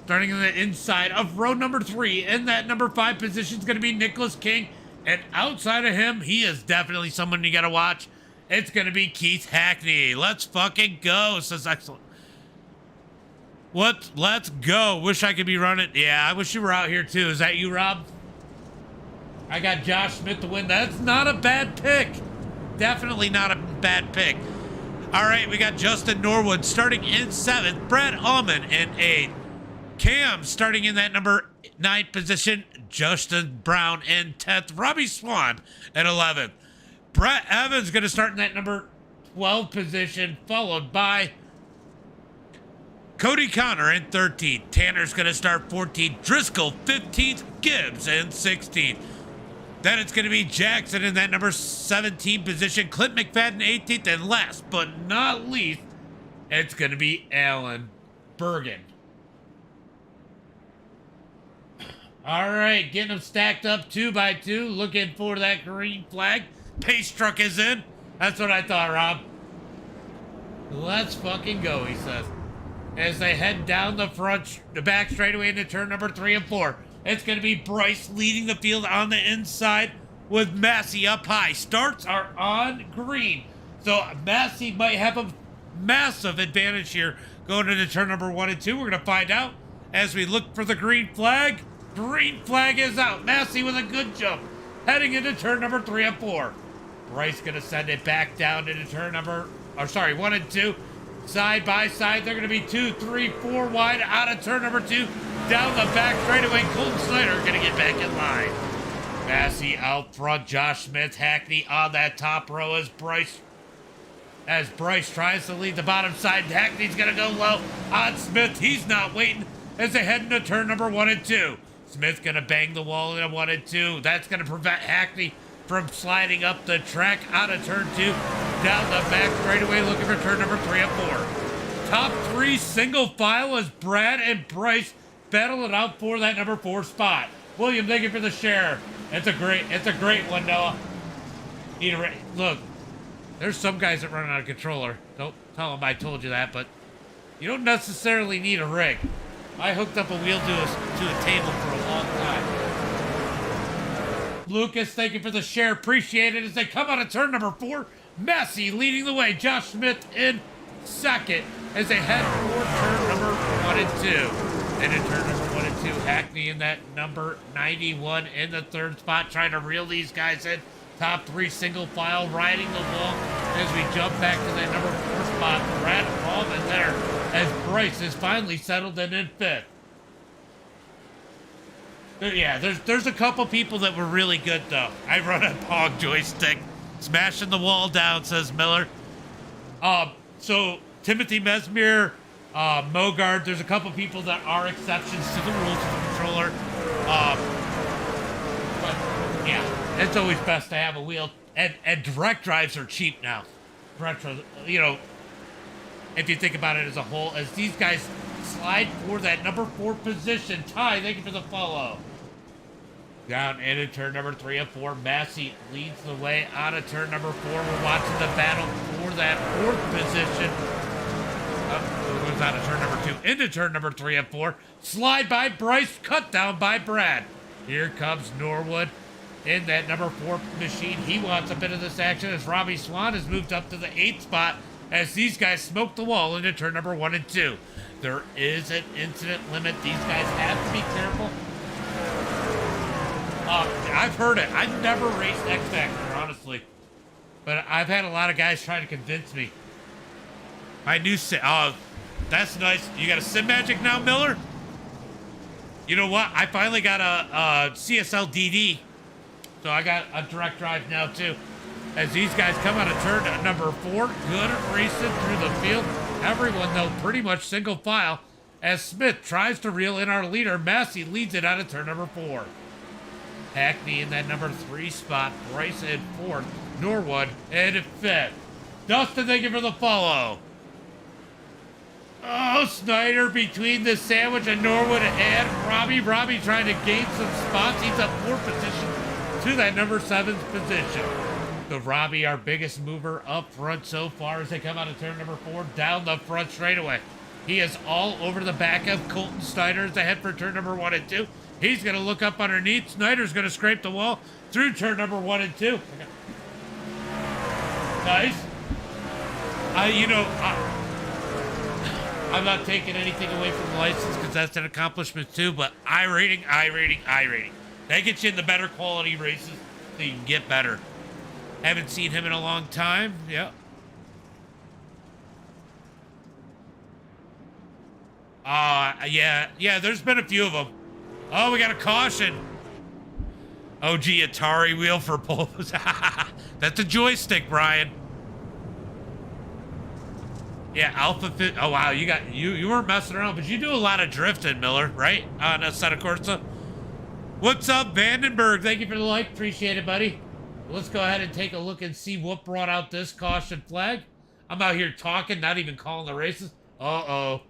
Starting in the inside of row number 3, in that number 5 position is going to be Nicholas King. And outside of him, he is definitely someone you got to watch. It's going to be Keith Hackney. Let's fucking go, says excellent. What? Let's go. Wish I could be running. Yeah, I wish you were out here too. Is that you, Rob? I got Josh Smith to win. That's not a bad pick. Definitely not a bad pick. All right, we got Justin Norwood starting in 7th. Brad Allman in 8th. Cam starting in that number 9 position. Justin Brown in 10th. Robbie Swan at 11th. Brett Evans going to start in that number 12 position, followed by Cody Connor in 13th. Tanner's going to start 14th. Driscoll 15th. Gibbs in 16th. Then it's going to be Jackson in that number 17 position. Clint McFadden 18th. And last but not least, it's going to be Alan Bergen. All right, getting them stacked up 2 by 2. Looking for that green flag. Pace truck is in. That's what I thought, Rob. Let's fucking go, he says. As they head down the back straightaway into turn number 3 and 4. It's going to be Bryce leading the field on the inside with Massey up high. Starts are on green. So Massey might have a massive advantage here going into turn number 1 and 2. We're going to find out as we look for the green flag. Green flag is out. Massey with a good jump. Heading into turn number 3 and 4. Bryce going to send it back down into turn number... 1 and 2. Side by side, they're going to be 2, 3, 4 wide out of turn number 2. Down the back straightaway, Colton Snyder going to get back in line. Massey out front, Josh Smith, Hackney on that top row as Bryce tries to lead the bottom side. Hackney's going to go low on Smith. He's not waiting as they head into turn number 1 and 2. Smith going to bang the wall in 1 and 2. That's going to prevent Hackney from sliding up the track out of turn 2. Down the back straightaway looking for turn number 3 and 4. Top 3 single file as Brad and Bryce battle it out for that number 4 spot. William, thank you for the share. It's a great one, Noah. Look, there's some guys that run out of controller. Don't tell them I told you that, but you don't necessarily need a rig. I hooked up a wheel to a table for a long time. Lucas, thank you for the share. Appreciate it. As they come out of turn number 4, Messi leading the way. Josh Smith in second as they head toward turn number 1 and 2. And in turn number 1 and 2, Hackney in that number 91 in the third spot, trying to reel these guys in. Top 3 single file, riding the wall as we jump back to that number 4 spot. Brad Allman there as Bryce is finally settled in 5th. Yeah, there's a couple people that were really good, though. I run a Pong joystick. Smashing the wall down, says Miller. So, Timothy Mesmer, Mogard, there's a couple people that are exceptions to the rules of the controller. But, yeah, it's always best to have a wheel. And direct drives are cheap now. Direct drives, you know, if you think about it as a whole, as these guys slide for that number 4 position. Ty, thank you for the follow. Down into turn number 3 and 4. Massey leads the way out of turn number 4. We're watching the battle for that 4th position. Goes out of turn number 2 into turn number 3 and 4. Slide by Bryce, cut down by Brad. Here comes Norwood in that number 4 machine. He wants a bit of this action as Robbie Swan has moved up to the 8th spot as these guys smoke the wall into turn number 1 and 2. There is an incident limit. These guys have to be careful. I've heard it. I've never raced X Factor, honestly. But I've had a lot of guys trying to convince me. My new that's nice. You got a Sim Magic now, Miller? You know what? I finally got a CSL DD. So I got a direct drive now, too. As these guys come out of turn number 4, good at racing through the field. Everyone, though, pretty much single file. As Smith tries to reel in our leader, Massey leads it out of turn number 4. Hackney in that number 3 spot. Bryce in 4th. Norwood in 5th. Dustin, thank you for the follow. Oh, Snyder between the sandwich and Norwood and Robbie. Robbie trying to gain some spots. He's up 4 positions to that number 7th position. So Robbie, our biggest mover up front so far as they come out of turn number 4 down the front straightaway. He is all over the back of Colton Snyder as they head for turn number 1 and 2. He's going to look up underneath. Snyder's going to scrape the wall through turn number 1 and 2. Nice. I'm not taking anything away from the license because that's an accomplishment too, but I rating. That gets you in the better quality races so you can get better. Haven't seen him in a long time. Yep. Yeah, there's been a few of them. Oh, we got a caution. OG Atari wheel for both. That's a joystick, Brian. Yeah, Alpha Fit. Oh wow, you weren't messing around, but you do a lot of drifting, Miller, right? On Assetto Corsa. What's up, Vandenberg? Thank you for the like. Appreciate it, buddy. Let's go ahead and take a look and see what brought out this caution flag. I'm out here talking, not even calling the races. Uh-oh.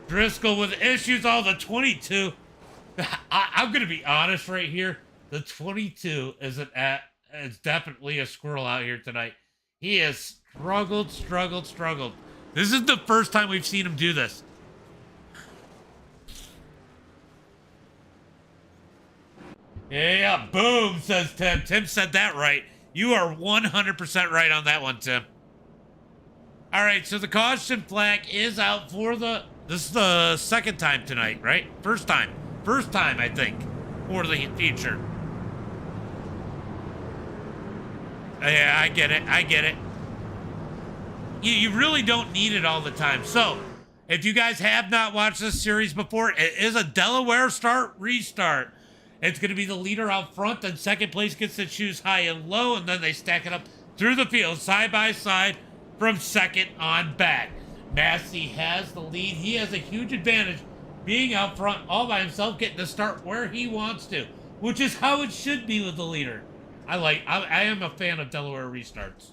Driscoll with issues. Oh, the 22. I'm going to be honest right here. The 22 is definitely a squirrel out here tonight. He has struggled. This is the first time we've seen him do this. Yeah, boom, says Tim. Tim said that right. You are 100% right on that one, Tim. All right, so the caution flag is out for this is the second time tonight, right? First time, I think, for the feature. Yeah, I get it. You really don't need it all the time. So, if you guys have not watched this series before, it is a Delaware restart. It's going to be the leader out front, then second place gets to choose high and low, and then they stack it up through the field, side by side, from second on back. Massey has the lead. He has a huge advantage being out front all by himself, getting to start where he wants to, which is how it should be with the leader. I am a fan of Delaware restarts.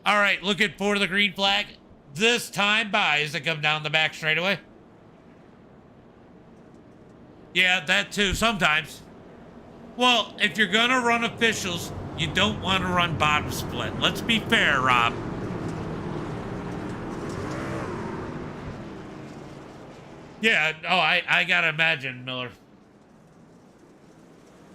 All right, looking for the green flag. This time by as they come down the back straightaway. Yeah, that too, sometimes. Well, if you're gonna run officials, you don't want to run bottom split. Let's be fair, Rob. Yeah, oh, I gotta imagine, Miller.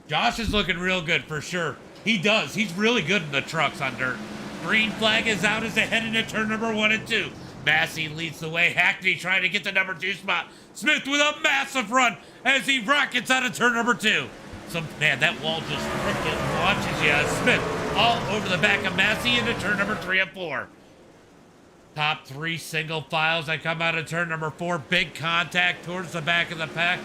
Josh is looking real good for sure. He does. He's really good in the trucks on dirt. Green flag is out as they head into turn number 1 and 2. Massey leads the way. Hackney trying to get the number 2 spot. Smith with a massive run as he rockets out of turn number 2. Man, that wall just freaking launches you. Smith all over the back of Massey into turn number 3 and 4. Top 3 single files that come out of turn number 4. Big contact towards the back of the pack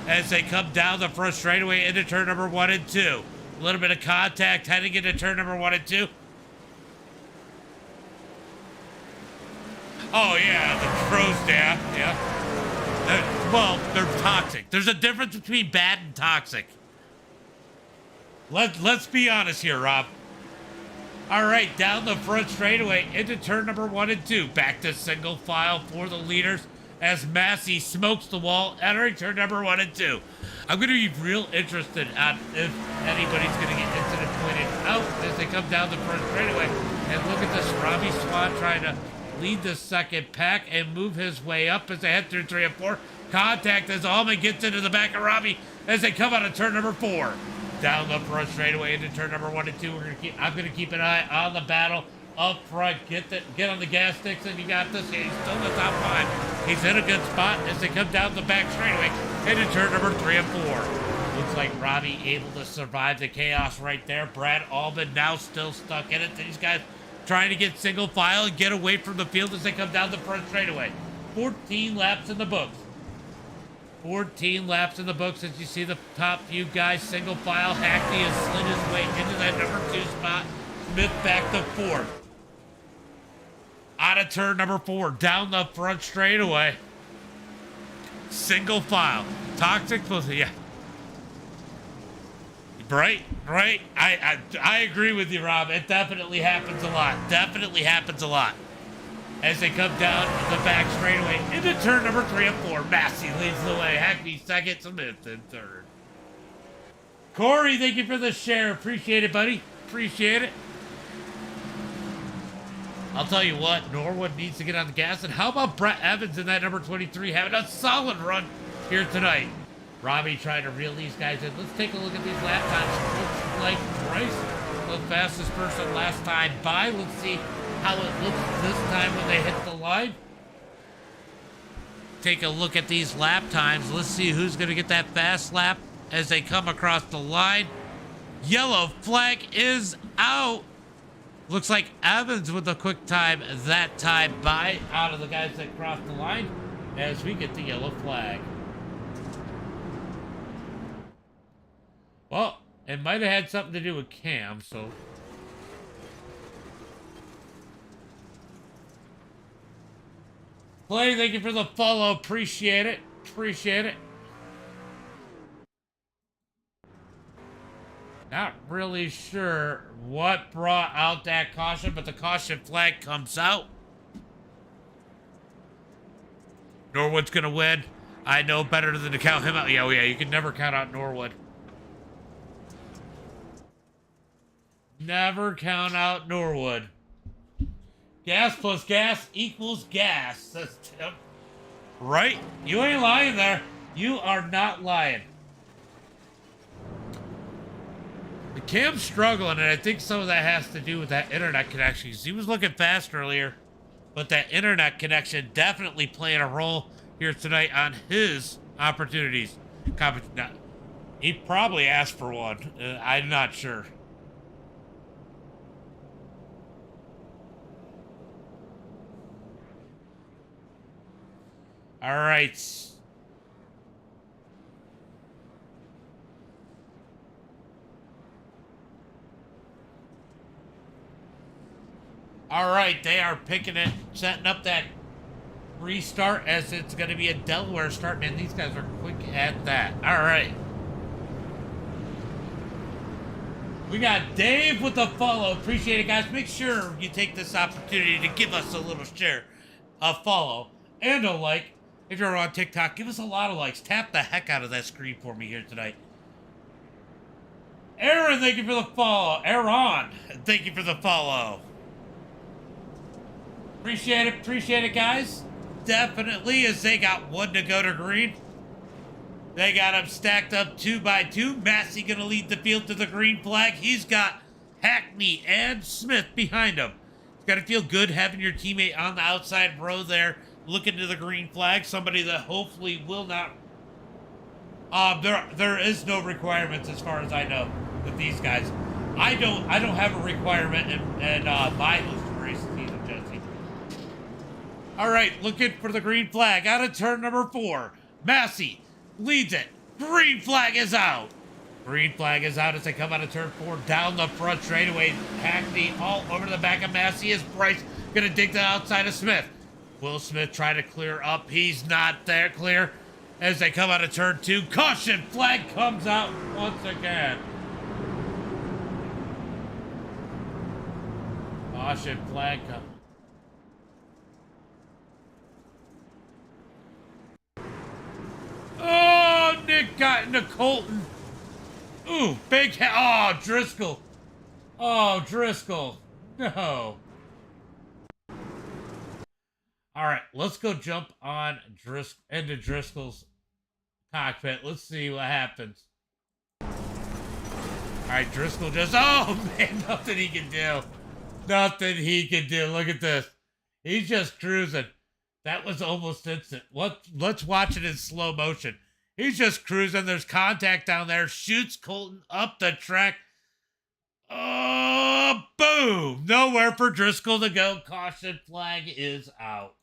as they come down the front straightaway into turn number 1 and 2. A little bit of contact heading into turn number 1 and 2. Oh, yeah, the crow's down. Yeah. Well, they're toxic. There's a difference between bad and toxic. Let's be honest here, Rob. All right, down the front straightaway into turn number 1 and 2. Back to single file for the leaders as Massey smokes the wall, entering turn number 1 and 2. I'm going to be real interested on if anybody's going to get incident pointed out as they come down the front straightaway. And look at this, Robbie Swan trying to lead the second pack and move his way up as they head through 3 and 4. Contact as Allman gets into the back of Robbie as they come out of turn number 4. Down the front straightaway into turn number 1 and 2. I'm gonna keep an eye on the battle up front. Get on the gas sticks, and you got this. He's still in the top 5. He's in a good spot as they come down the back straightaway into turn number 3 and 4. Looks like Robbie able to survive the chaos right there. Brad Allman now still stuck in it. These guys trying to get single file and get away from the field as they come down the front straightaway. 14 laps in the books. 14 laps in the books as you see the top few guys single file. Hackney has slid his way into that number 2 spot. Smith back to 4th. Out of turn number 4, down the front straightaway. Single file. Toxic, yeah. Right. I agree with you, Rob. It definitely happens a lot. Definitely happens a lot. As they come down the back straightaway into turn number 3 and 4. Massey leads the way. Hackney second, Smith in third. Corey, thank you for the share. Appreciate it, buddy. Appreciate it. I'll tell you what, Norwood needs to get on the gas. And how about Brett Evans in that number 23 having a solid run here tonight? Robbie trying to reel these guys in. Let's take a look at these lap times. Looks like Bryce, the fastest person last time by. Let's see how it looks this time when they hit the line. Take a look at these lap times. Let's see who's going to get that fast lap as they come across the line. Yellow flag is out. Looks like Evans with a quick time that time by out of the guys that crossed the line as we get the yellow flag. Well, it might have had something to do with Cam, so... Clay, thank you for the follow. Appreciate it. Appreciate it. Not really sure what brought out that caution, but the caution flag comes out. Norwood's going to win. I know better than to count him out. Yeah, you can never count out Norwood. Never count out Norwood. Gas plus gas equals gas, says Tim. Right? You ain't lying there. You are not lying. Cam's struggling, and I think some of that has to do with that internet connection. He was looking fast earlier, but that internet connection definitely playing a role here tonight on his opportunities. He probably asked for one. I'm not sure. All right. All right, they are picking it, setting up that restart as it's going to be a Delaware start, man. These guys are quick at that. All right. We got Dave with the follow. Appreciate it, guys. Make sure you take this opportunity to give us a little share, a follow, and a like If you're on TikTok, give us a lot of likes. Tap the heck out of that screen for me here tonight. Aaron, thank you for the follow. Aaron, thank you for the follow. Appreciate it, guys. Definitely, as they got one to go to green. They got them stacked up 2 by 2. Massey gonna lead the field to the green flag. He's got Hackney and Smith behind him. It's gotta feel good having your teammate on the outside row there, looking to the green flag. Somebody that hopefully will not. There is no requirements as far as I know with these guys. I don't have a requirement in my Houston race season, Jesse. All right, looking for the green flag out of turn number 4. Massey leads it. Green flag is out. Green flag is out as they come out of turn 4 down the front straightaway. Hackney all over the back of Massey. Is Bryce gonna dig to the outside of Smith? Will Smith try to clear up? He's not there. Clear as they come out of turn 2. Caution flag comes out once again. Caution flag comes. Oh, Nick got into Colton. Ooh, big hit. Oh, Driscoll. Oh, Driscoll. No. All right, let's go jump on into Driscoll's cockpit. Let's see what happens. All right, Driscoll just, oh man, nothing he can do. Nothing he can do. Look at this. He's just cruising. That was almost instant. Let's watch it in slow motion. He's just cruising. There's contact down there. Shoots Colton up the track. Oh, boom. Nowhere for Driscoll to go. Caution flag is out.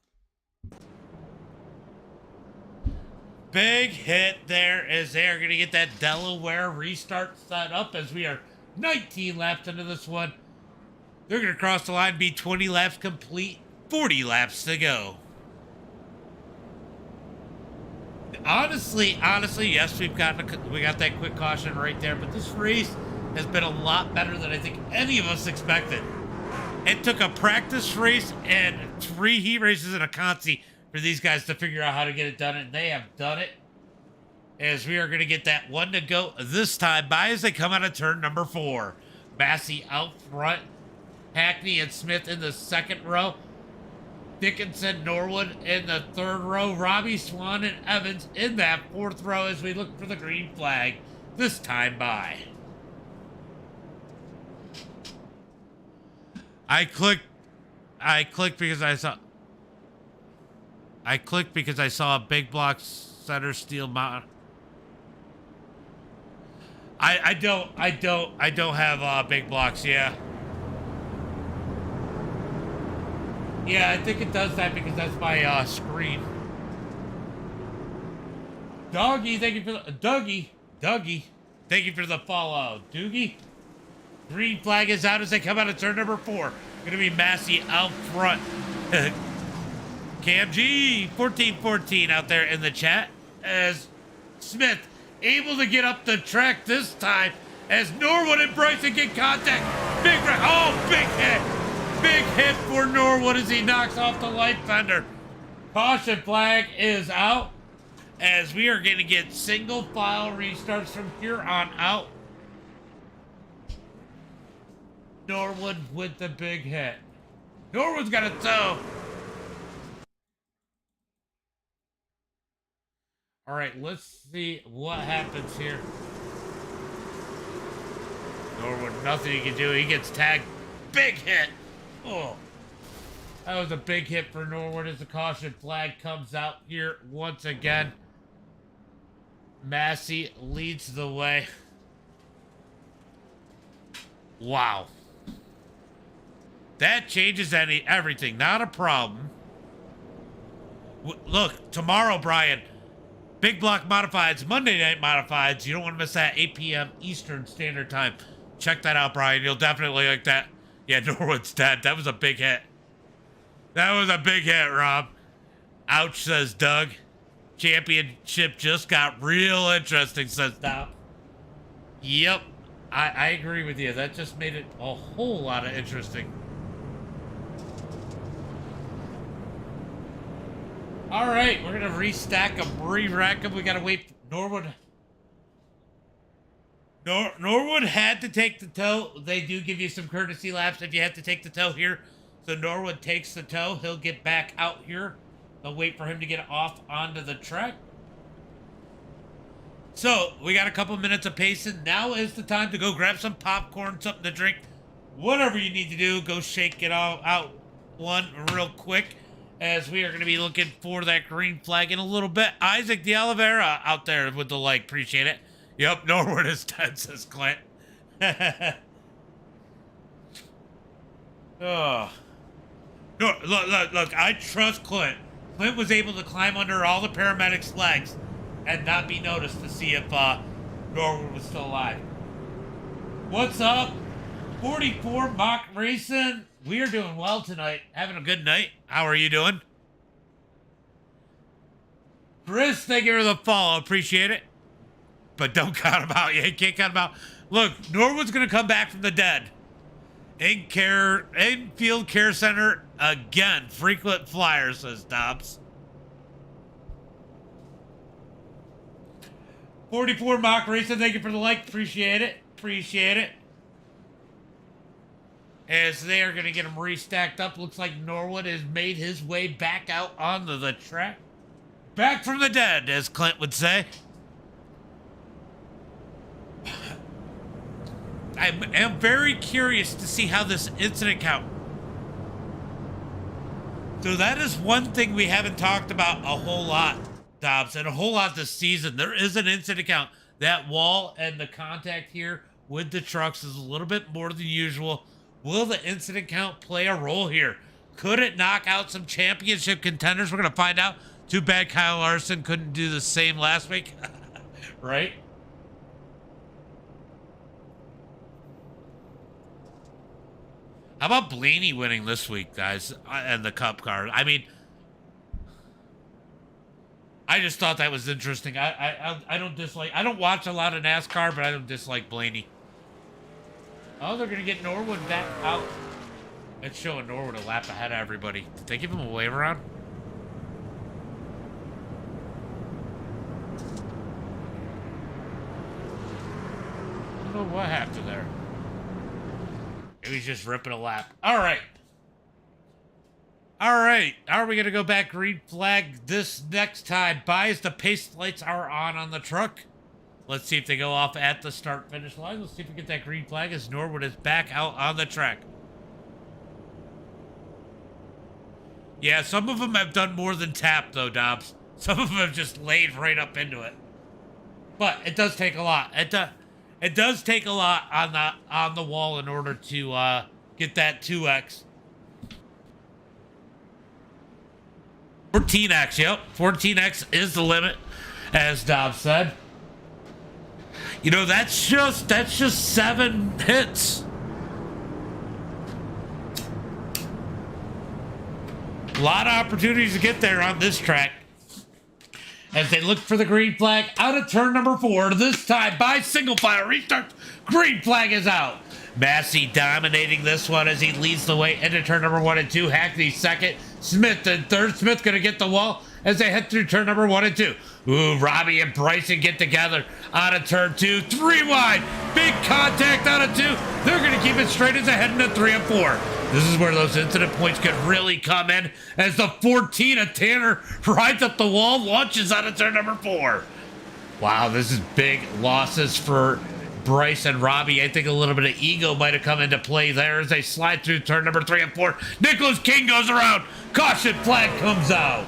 Big hit there as they are going to get that Delaware restart set up as we are 19 laps into this one. They're going to cross the line, be 20 laps complete, 40 laps to go. Honestly, yes, we got that quick caution right there, but this race has been a lot better than I think any of us expected. It took a practice race and 3 heat races and a consi for these guys to figure out how to get it done, and they have done it. As we are going to get that one to go this time by as they come out of turn number 4. Massey out front, Hackney and Smith in the second row. Dickinson, Norwood in the third row. Robbie, Swan, and Evans in that fourth row as we look for the green flag this time by. I clicked because I saw a big block center steel mount. I don't have big blocks, yeah. Yeah, I think it does that because that's my screen. Dougie, thank you for the Dougie, thank you for the follow. Doogie. Green flag is out as they come out of turn number 4. Gonna be Massey out front. Cam G 1414 out there in the chat as Smith able to get up the track this time as Norwood and Bryson get contact. Big hit. Big hit for Norwood as he knocks off the light fender. Caution flag is out as we are going to get single file restarts from here on out. Norwood with the big hit. Norwood's got a tow. All right, let's see what happens here. Norwood, nothing he can do. He gets tagged. Big hit. Oh, that was a big hit for Norwood as the caution flag comes out here once again. Massey leads the way. Wow. That changes everything. Not a problem. Look, tomorrow, Brian, Big Block Modifieds, Monday Night Modifieds. You don't want to miss that, 8 p.m. Eastern Standard Time. Check that out, Brian. You'll definitely like that. Yeah, Norwood's dead. That was a big hit. That was a big hit, Rob. Ouch, says Doug. Championship just got real interesting, says Doc. Yep, I agree with you. That just made it a whole lot of interesting. All right, we're gonna restack them, re-rack them. We gotta wait. Norwood had to take the tow. They do give you some courtesy laps if you have to take the tow here. So Norwood takes the tow. He'll get back out here. They'll wait for him to get off onto the track. So we got a couple minutes of pacing. Now is the time to go grab some popcorn, something to drink, whatever you need to do. Go shake it all out one real quick, as we are going to be looking for that green flag in a little bit. Isaac de Oliveira out there with the like. Appreciate it. Yep, Norwood is dead, says Clint. Oh. No, look, I trust Clint. Clint was able to climb under all the paramedics' legs and not be noticed to see if Norwood was still alive. What's up? 44 Mock Racing. We are doing well tonight. Having a good night. How are you doing? Chris, thank you for the follow. Appreciate it. But don't count him out. You can't count him out. Look, Norwood's going to come back from the dead. Infield Care Center again. Frequent flyer, says Dobbs. 44 Mock Racing, thank you for the like. Appreciate it. Appreciate it. As they are going to get him restacked up. Looks like Norwood has made his way back out onto the track. Back from the dead, as Clint would say. I am very curious to see how this incident count. So that is one thing we haven't talked about a whole lot, Dobbs, and a whole lot this season. There is an incident count. That wall and the contact here with the trucks is a little bit more than usual. Will the incident count play a role here? Could it knock out some championship contenders? We're going to find out. Too bad Kyle Larson couldn't do the same last week. Right? How about Blaney winning this week, guys, and the Cup car? I mean, I just thought that was interesting. I don't watch a lot of NASCAR, but I don't dislike Blaney. Oh, they're going to get Norwood back out. It's showing Norwood a lap ahead of everybody. Did they give him a wave around? I don't know what happened there. Maybe he's just ripping a lap. All right. All right. Are we going to go back green flag this next time? Buys the pace lights are on the truck. Let's see if they go off at the start-finish line. Let's see if we get that green flag as Norwood is back out on the track. Yeah, some of them have done more than tap, though, Dobbs. Some of them have just laid right up into it. But it does take a lot. It does take a lot on the wall in order to get that 2x. 14x, yep. 14x is the limit, as Dobbs said. You know, that's just 7 hits. A lot of opportunities to get there on this track. As they look for the green flag out of turn number 4. This time by single file restart. Green flag is out. Massey dominating this one as he leads the way into turn number 1 and 2. Hackney second. Smith in third. Smith going to get the wall as they head through turn number 1 and 2. Ooh, Robbie and Bryson get together out of turn 2. 3 wide. Big contact out of 2. They're going to keep it straight as they head into 3 and 4. This is where those incident points could really come in as the 14 of Tanner rides up the wall, launches out of turn number 4. Wow, this is big losses for Bryce and Robbie. I think a little bit of ego might have come into play there as they slide through turn number 3 and 4. Nicholas King goes around. Caution flag comes out.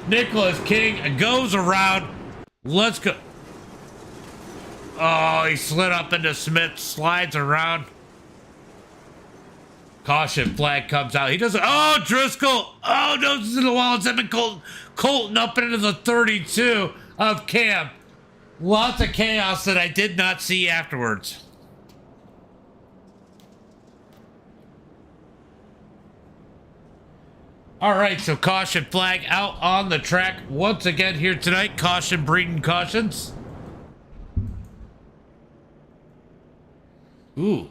Nicholas King goes around. Let's go. Oh, he slid up into Smith, slides around. Caution flag comes out. He doesn't. Oh, Driscoll. Oh, noses in the wall. It's Evan Colton up into the 32 of Cam. Lots of chaos that I did not see afterwards. All right, so caution flag out on the track once again here tonight. Caution breeding cautions. Ooh.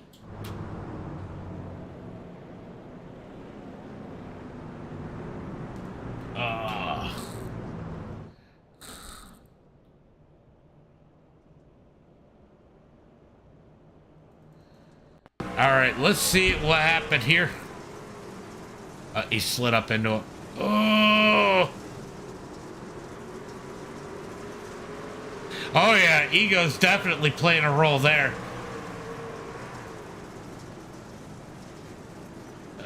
All right, let's see what happened here. He slid up into it. Oh! Oh yeah, ego's definitely playing a role there.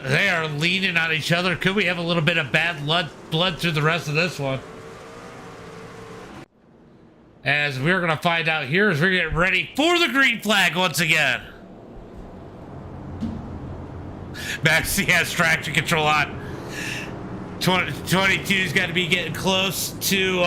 They are leaning on each other. Could we have a little bit of bad blood through the rest of this one? As we're going to find out here as we're getting ready for the green flag once again. Maxie has traction control on. 22's got to be getting close to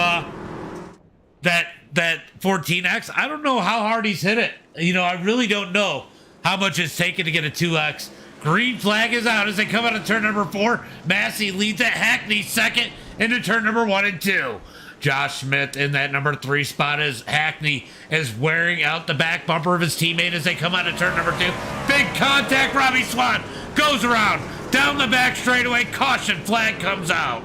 that 14X. I don't know how hard he's hit it. You know, I really don't know how much it's taken to get a 2X. Green flag is out as they come out of turn number 4. Massey leads at Hackney second into turn number 1 and 2. Josh Smith in that number 3 spot as Hackney is wearing out the back bumper of his teammate as they come out of turn number 2. Big contact. Robbie Swan goes around down the back straightaway. Caution flag comes out.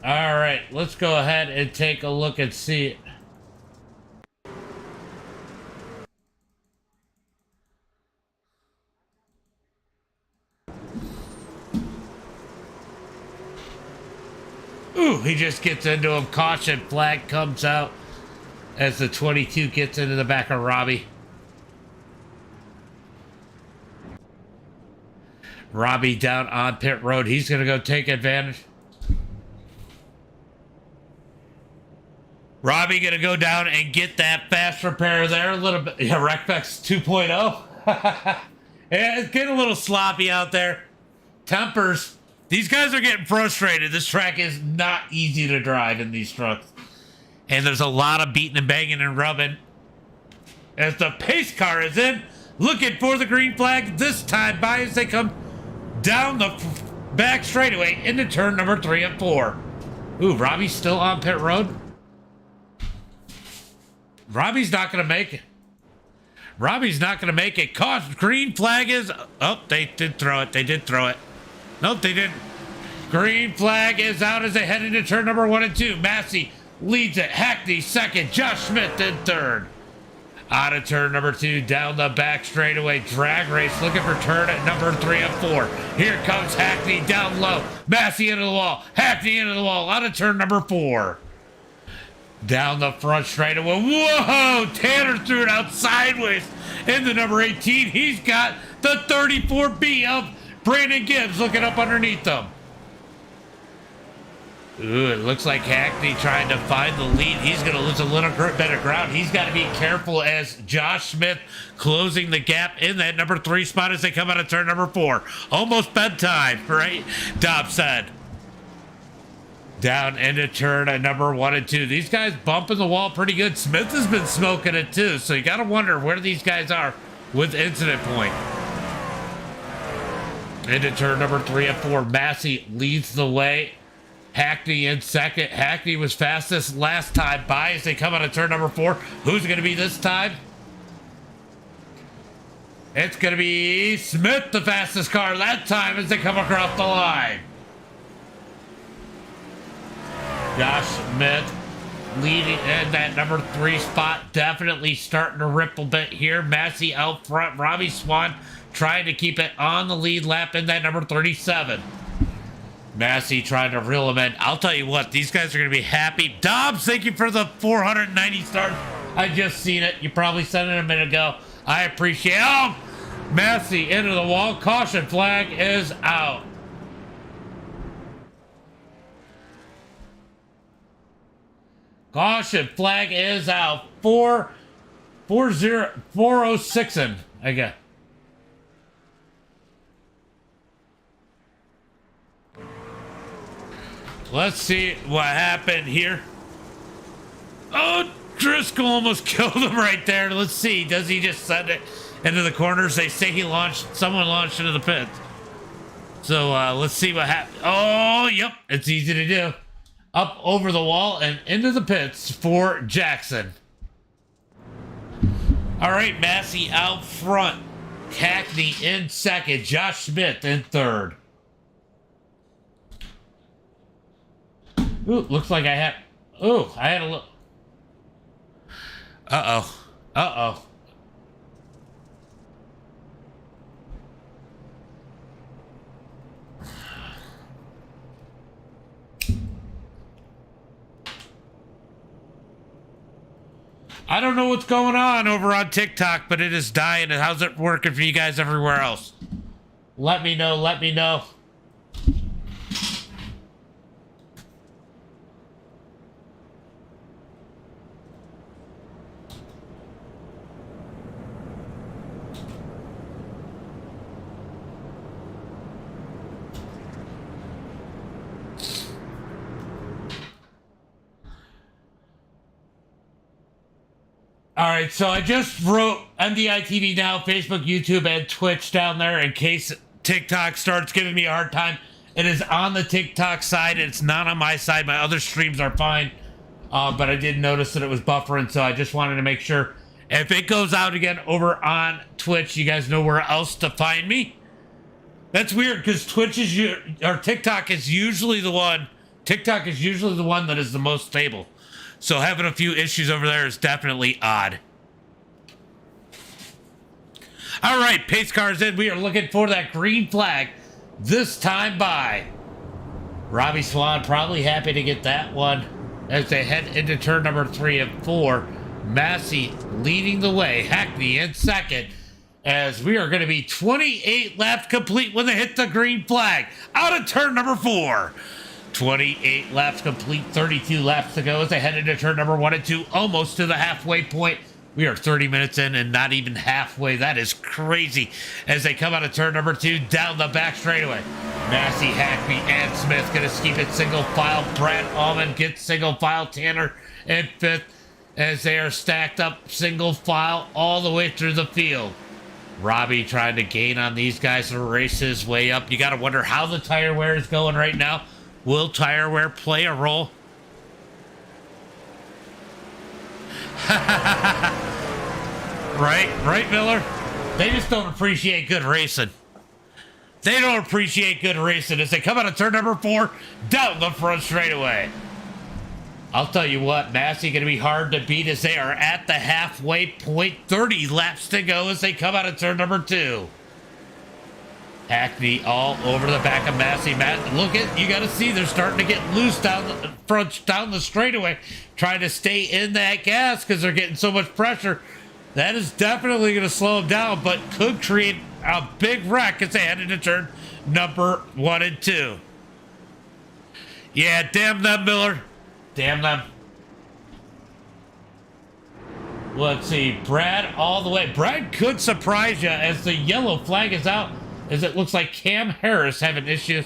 All right, let's go ahead and take a look and see it. Ooh, he just gets into him. Caution flag comes out as the 22 gets into the back of Robbie. Robbie down on pit road. He's going to go take advantage. Robbie going to go down and get that fast repair there a little bit. Yeah, Recpex 2.0. Yeah, it's getting a little sloppy out there. Tempers. These guys are getting frustrated. This track is not easy to drive in these trucks. And there's a lot of beating and banging and rubbing. As the pace car is in, looking for the green flag this time by as they come down the back straightaway into turn number 3 and 4. Ooh, Robbie's still on pit road. Robbie's not going to make it. Robbie's not going to make it. Caution, green flag is... Oh, they did throw it. They did throw it. Nope, they didn't. Green flag is out as they head into turn number 1 and 2. Massey leads it. Hackney second. Josh Smith in third. Out of turn number 2, down the back straightaway. Drag race looking for turn at number 3 and 4. Here comes Hackney down low. Massey into the wall. Hackney into the wall. Out of turn number 4. Down the front straightaway. Whoa! Tanner threw it out sideways into number 18. He's got the 34B of Brandon Gibbs looking up underneath them. Ooh, it looks like Hackney trying to find the lead. He's going to lose a little bit of ground. He's got to be careful as Josh Smith closing the gap in that number 3 spot as they come out of turn number 4. Almost bedtime, right? Dobbs said. Down into turn at number 1 and 2. These guys bumping the wall pretty good. Smith has been smoking it too, so you got to wonder where these guys are with incident point. Into turn number 3 and 4. Massey leads the way. Hackney in second. Hackney was fastest last time by as they come out of turn number 4. Who's going to be this time? It's going to be Smith, the fastest car that time as they come across the line. Josh Smith leading in that number 3 spot. Definitely starting to ripple a bit here. Massey out front. Robbie Swan trying to keep it on the lead lap in that number 37. Massey trying to reel him in. I'll tell you what, these guys are going to be happy. Dobbs, thank you for the 490 stars. I just seen it. You probably sent it a minute ago. I appreciate it. Oh, Massey into the wall. Caution flag is out. Caution flag is out. 406 I guess. Let's see what happened here. Oh, Driscoll almost killed him right there. Let's see. Does he just send it into the corners? They say someone launched into the pit. So let's see what happened. Oh, yep. It's easy to do. up over the wall and into the pits for Jackson. All right, Massey out front. Hackney in second. Josh Smith in third. Ooh, looks like I had... Ooh, I had a little... Uh-oh. Uh-oh. I don't know what's going on over on TikTok, but it is dying. And how's it working for you guys everywhere else? Let me know. Let me know. All right, so I just wrote MDI TV Now, Facebook, YouTube, and Twitch down there in case TikTok starts giving me a hard time. It is on the TikTok side. It's not on my side. My other streams are fine, but I did notice that it was buffering, so I just wanted to make sure. If it goes out again over on Twitch, you guys know where else to find me. That's weird because Twitch is or TikTok is usually the one. TikTok is usually the one that is the most stable. So having a few issues over there is definitely odd. All right, pace cars in. We are looking for that green flag this time by Robbie Swan. Probably happy to get that one as they head into turn number 3 and 4. Massey leading the way. Hackney in second as we are going to be 28 laps complete when they hit the green flag out of turn number 4. 28 laps complete, 32 laps to go as they head into turn number 1 and 2, almost to the halfway point. We are 30 minutes in and not even halfway. That is crazy as they come out of turn number 2 down the back straightaway. Massey, Hackney, and Smith going to keep it single file. Brad Allman gets single file. Tanner in 5th as they are stacked up single file all the way through the field. Robbie trying to gain on these guys to race his way up. You got to wonder how the tire wear is going right now. Will tire wear play a role? Right, Miller? They just don't appreciate good racing. They don't appreciate good racing as they come out of turn number 4 down the front straightaway. I'll tell you what, Massey going to be hard to beat as they are at the halfway point. 30 laps to go as they come out of turn number 2. Hackney all over the back of Massey. Look at, you got to see they're starting to get loose down the front, down the straightaway, trying to stay in that gas because they're getting so much pressure. That is definitely going to slow them down, but could create a big wreck as they head into turn number 1 and 2. Yeah, damn them, Miller. Damn them. Let's see, Brad all the way. Brad could surprise you as the yellow flag is out. As it looks like Cam Harris having issues.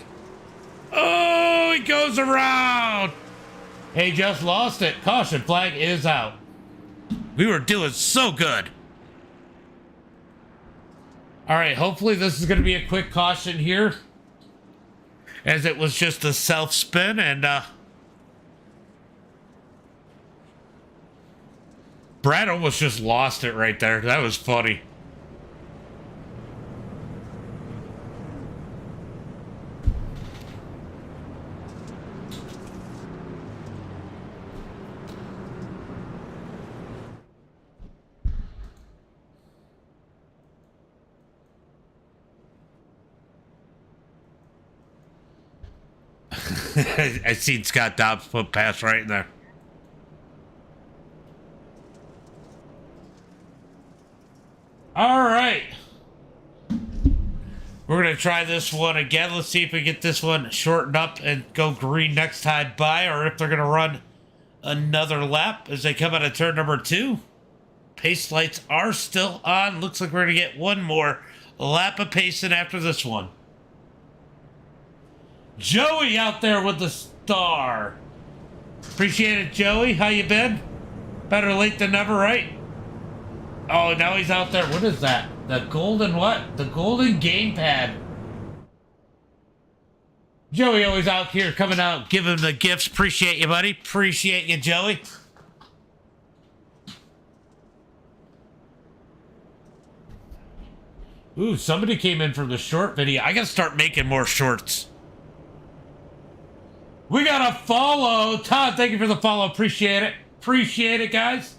Oh, he goes around. He just lost it. Caution flag is out. We were doing so good. All right, hopefully this is going to be a quick caution here. As it was just a self-spin and Brad almost just lost it right there. That was funny. I seen Scott Dobbs put pass right in there. All right. We're going to try this one again. Let's see if we get this one shortened up and go green next time by, or if they're going to run another lap as they come out of turn number 2. Pace lights are still on. Looks like we're going to get one more lap of pacing after this one. Joey out there with the star. Appreciate it, Joey. How you been? Better late than never, right? Oh, now he's out there. What is that? The golden what? The golden gamepad. Joey always out here coming out, giving the gifts. Appreciate you, buddy. Appreciate you, Joey. Ooh, somebody came in from the short video. I gotta start making more shorts. We got a follow. Todd, thank you for the follow. Appreciate it. Appreciate it, guys.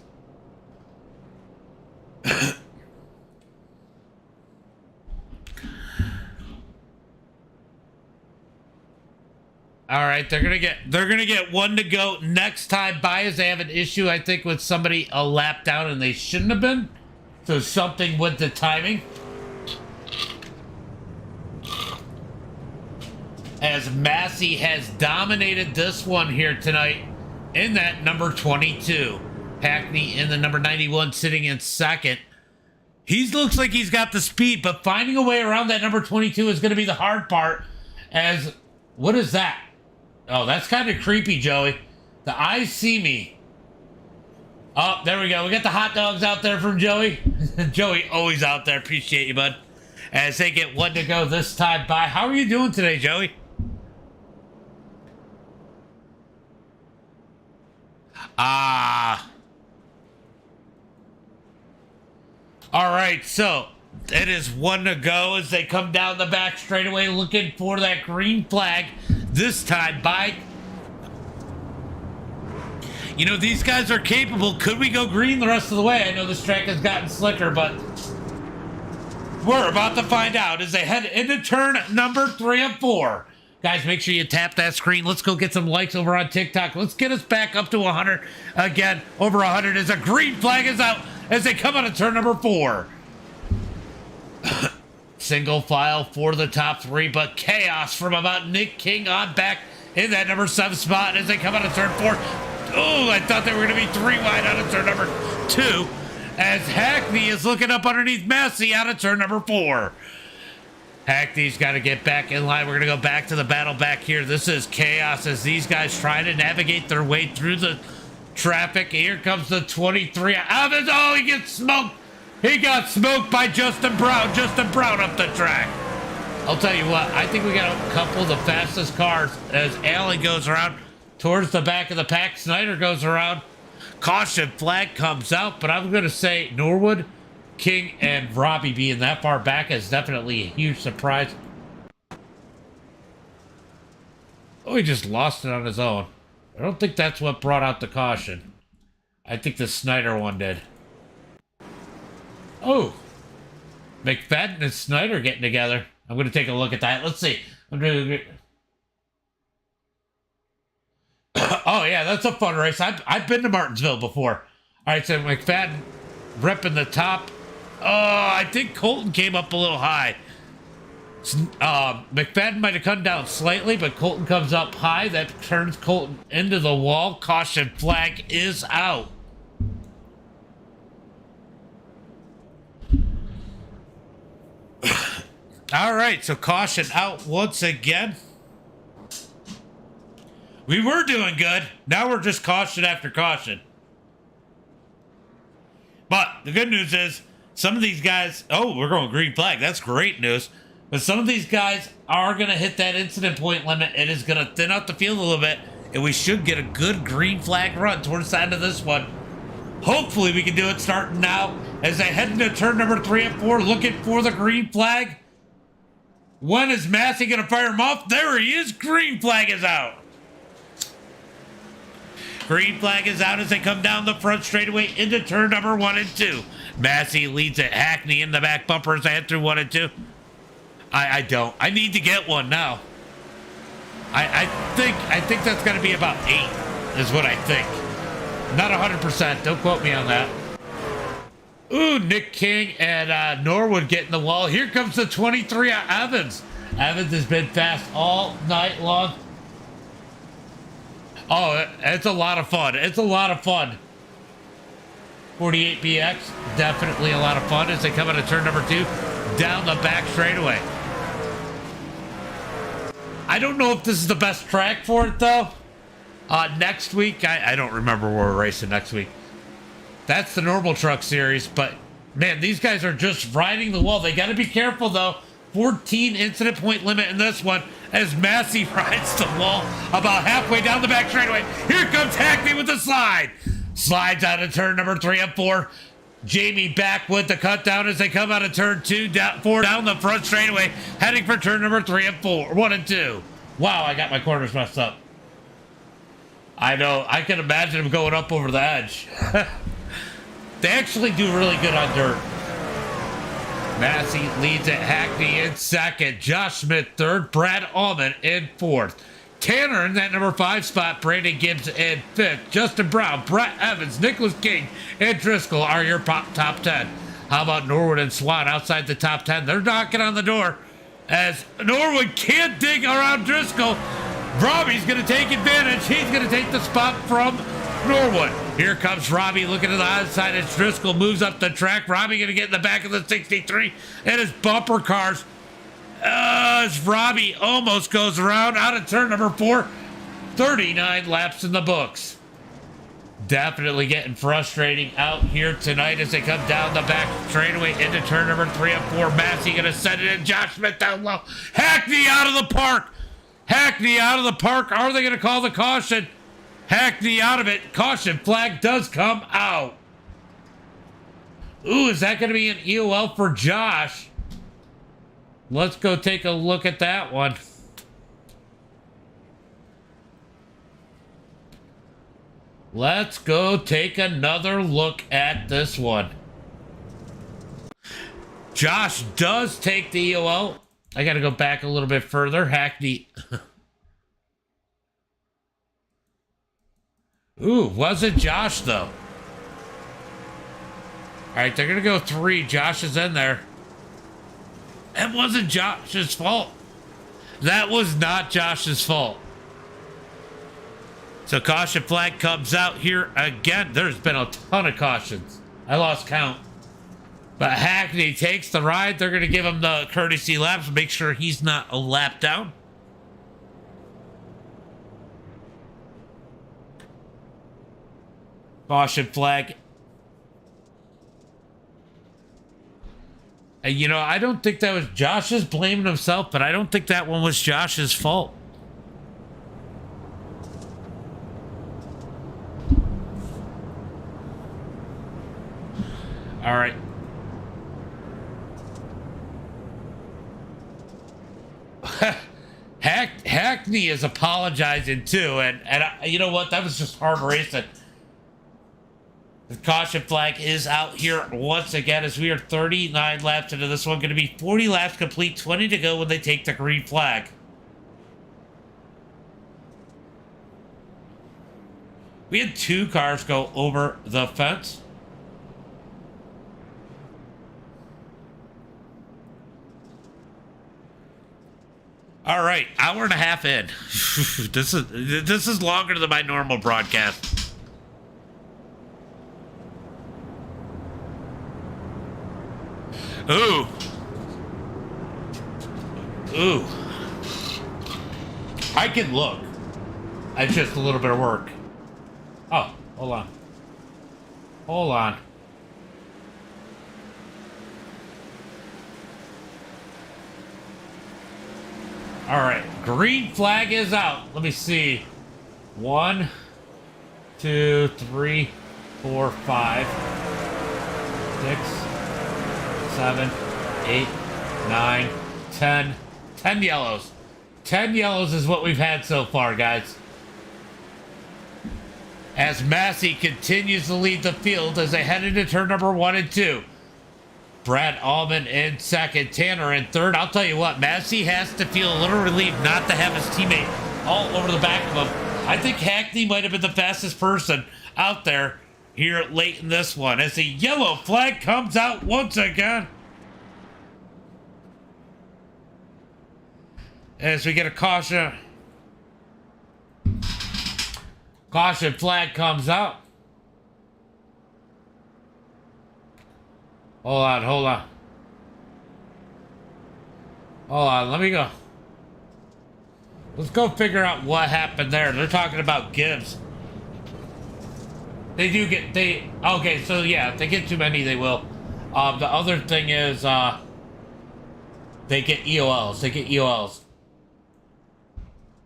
All right, they're gonna get one to go next time by, as they have an issue, I think, with somebody a lap down and they shouldn't have been. So something with the timing. As Massey has dominated this one here tonight in that number 22. Hackney in the number 91 sitting in second. He looks like he's got the speed, but finding a way around that number 22 is going to be the hard part. As, what is that? Oh, that's kind of creepy, Joey. The eyes see me. Oh, there we go. We got the hot dogs out there from Joey. Joey always out there. Appreciate you, bud. As they get one to go this time by. How are you doing today, Joey? All right, so it is one to go as they come down the back straightaway looking for that green flag this time by. You know, these guys are capable. Could we go green the rest of the way? I know this track has gotten slicker, but we're about to find out as they head into turn number 3 of 4. Guys, make sure you tap that screen. Let's go get some likes over on TikTok. Let's get us back up to 100 again. Over 100 as a green flag is out as they come out of turn number 4. Single file for the top 3, but chaos from about Nick King on back in that number 7 spot as they come out of turn 4. Oh, I thought they were going to be 3 wide out of turn number 2 as Hackney is looking up underneath Massey out of turn number 4. Hackney's got to get back in line. We're going to go back to the battle back here. This is chaos as these guys try to navigate their way through the traffic. Here comes the 23. Oh, he gets smoked. He got smoked by Justin Brown. Justin Brown up the track. I'll tell you what, I think we got a couple of the fastest cars as Allen goes around towards the back of the pack. Snyder goes around. Caution flag comes out, but I'm going to say Norwood, King, and Robbie being that far back is definitely a huge surprise. Oh, he just lost it on his own. I don't think that's what brought out the caution. I think the Snyder one did. Oh, McFadden and Snyder getting together. I'm going to take a look at that. Let's see. Oh, yeah, that's a fun race. I've been to Martinsville before. All right, so McFadden ripping the top. Oh, I think Colton came up a little high. McFadden might have come down slightly, but Colton comes up high. That turns Colton into the wall. Caution flag is out. All right, so caution out once again. We were doing good. Now we're just caution after caution. But the good news is some of these guys, oh, we're going green flag. That's great news. But some of these guys are going to hit that incident point limit. It is going to thin out the field a little bit. And we should get a good green flag run towards the end of this one. Hopefully we can do it starting now as they head into turn number 3 and 4 looking for the green flag. When is Massey going to fire him off? There he is. Green flag is out. Green flag is out as they come down the front straightaway into turn number 1 and 2. Massey leads it. Hackney in the back bumper as they head through 1 and 2. I don't. I need to get one now. I think that's going to be about 8 is what I think. Not 100%. Don't quote me on that. Ooh, Nick King and Norwood getting the wall. Here comes the 23 Evans. Evans has been fast all night long. Oh, it's a lot of fun. It's a lot of fun. 48BX, definitely a lot of fun as they come out of turn number 2 down the back straightaway. I don't know if this is the best track for it, though. Next week, I don't remember where we're racing next week. That's the normal truck series, but man, these guys are just riding the wall. They got to be careful, though. 14 incident point limit in this one as Massey rides the wall about halfway down the back straightaway. Here comes Hackney with the slide. Slides out of turn number 3 and 4. Jamie back with the cut down as they come out of turn 4 down the front straightaway, heading for turn number 3 and 4, 1 and 2. Wow, I got my corners messed up. I know, I can imagine them going up over the edge. They actually do really good on dirt. Massey leads at Hackney in second. Josh Smith third. Brad Allman in fourth. Tanner in that number 5 spot. Brandon Gibbs in 5th. Justin Brown, Brett Evans, Nicholas King, and Driscoll are your top 10. How about Norwood and Swan outside the top 10? They're knocking on the door as Norwood can't dig around Driscoll. Robbie's going to take advantage. He's going to take the spot from Norwood. Here comes Robbie looking to the outside as Driscoll moves up the track. Robbie going to get in the back of the 63 and his bumper cars. As Robbie almost goes around out of turn number 4. 39 laps in the books. Definitely getting frustrating out here tonight as they come down the back straightaway into turn number 3 and 4. Massey going to send it in. Josh Smith down low. Hackney out of the park. Hackney out of the park. Are they going to call the caution? Hackney out of it. Caution flag does come out. Ooh, is that going to be an EOL for Josh? Let's go take a look at that one. Let's go take another look at this one. Josh does take the EOL. I got to go back a little bit further. Hackney. Ooh, wasn't Josh, though. All right, they're going to go 3. Josh is in there. That wasn't Josh's fault. That was not Josh's fault. So caution flag comes out here again. There's been a ton of cautions. I lost count. But Hackney takes the ride. They're going to give him the courtesy laps. Make sure he's not a lap down. Caution flag. And, you know, I don't think that was Josh's blaming himself, but I don't think that one was Josh's fault. All right. Hackney is apologizing too, and you know what? That was just hard racing. The caution flag is out here once again as we are 39 laps into this one. Going to be 40 laps complete, 20 to go when they take the green flag. We had 2 cars go over the fence. All right, hour and a half in. This is longer than my normal broadcast. Ooh. Ooh. I can look. It's just a little bit of work. Oh, hold on. Hold on. All right, green flag is out. Let me see. 1, 2, 3, 4, 5, 6, 7, 8, 9, 10. 10 yellows. 10 yellows is what we've had so far, guys. As Massey continues to lead the field as they head into turn number 1 and 2. Brad Allman in second, Tanner in third. I'll tell you what, Massey has to feel a little relieved not to have his teammate all over the back of him. I think Hackney might have been the fastest person out there here late in this one as the yellow flag comes out once again. As we get a caution. Caution flag comes out. Hold on, hold on. Hold on, let me go. Let's go figure out what happened there. They're talking about Gibbs. They do get, okay, so yeah, if they get too many, they will. The other thing is, They get EOLs. They get EOLs.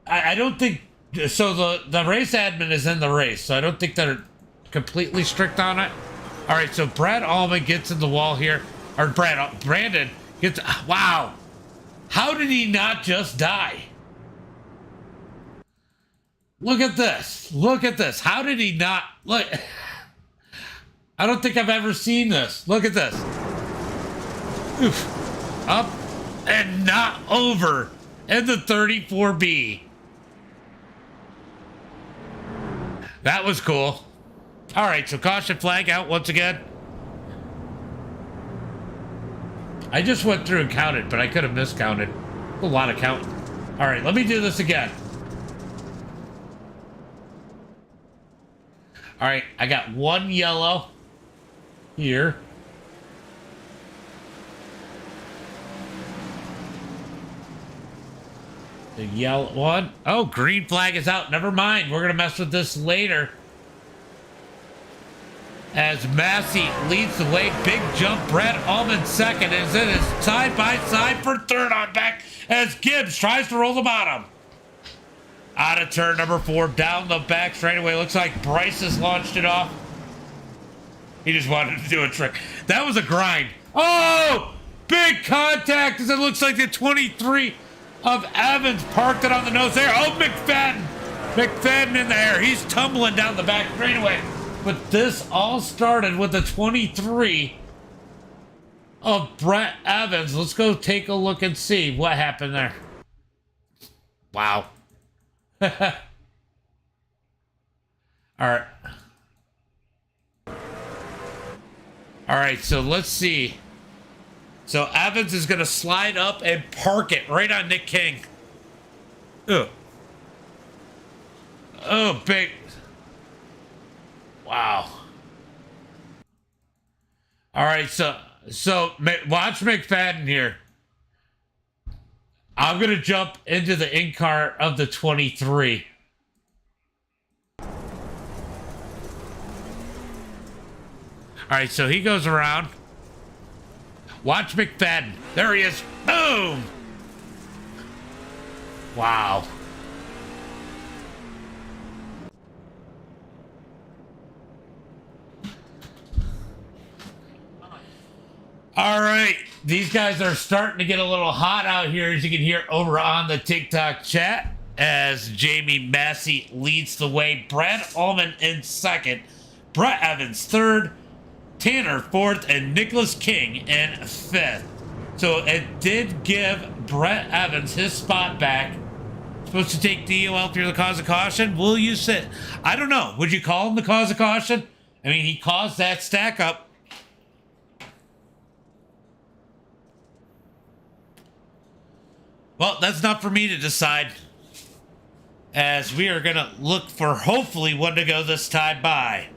I don't think... So the race admin is in the race, so I don't think they're completely strict on it. All right, so Brad Allman gets in the wall here. Or Brandon gets... Wow. How did he not just die? Look at this. Look at this. How did he not... Look... I don't think I've ever seen this. Look at this. Oof. Up and not over in the 34B. That was cool. All right, so caution flag out once again. I just went through and counted, but I could have miscounted. A lot of counting. All right, let me do this again. All right, I got one yellow here. The yellow one. Oh, green flag is out. Never mind. We're going to mess with this later. As Massey leads the way. Big jump. Brett Allman second. As it is side by side for third on back. As Gibbs tries to roll the bottom. Out of turn number 4. Down the back straightaway. Looks like Bryce has launched it off. He just wanted to do a trick. That was a grind. Oh! Big contact as it looks like the 23 of Evans parked it on the nose there. Oh, McFadden. McFadden in the air. He's tumbling down the back straightaway. But this all started with the 23 of Brett Evans. Let's go take a look and see what happened there. Wow. All right. All right, so let's see. So Evans is going to slide up and park it right on Nick King. Ugh. Oh, big. Wow. All right, so watch McFadden here. I'm going to jump into the in-car of the 23. All right, so he goes around. Watch McFadden. There he is. Boom! Wow. All right. These guys are starting to get a little hot out here, as you can hear over on the TikTok chat, as Jamie Massey leads the way. Brad Allman in second. Brett Evans third. Tanner fourth, and Nicholas King in fifth. So it did give Brett Evans his spot back. Supposed to take DOL through the cause of caution. Will you sit? I don't know. Would you call him the cause of caution? I mean, he caused that stack up. Well, that's not for me to decide, as we are going to look for hopefully one to go this time by.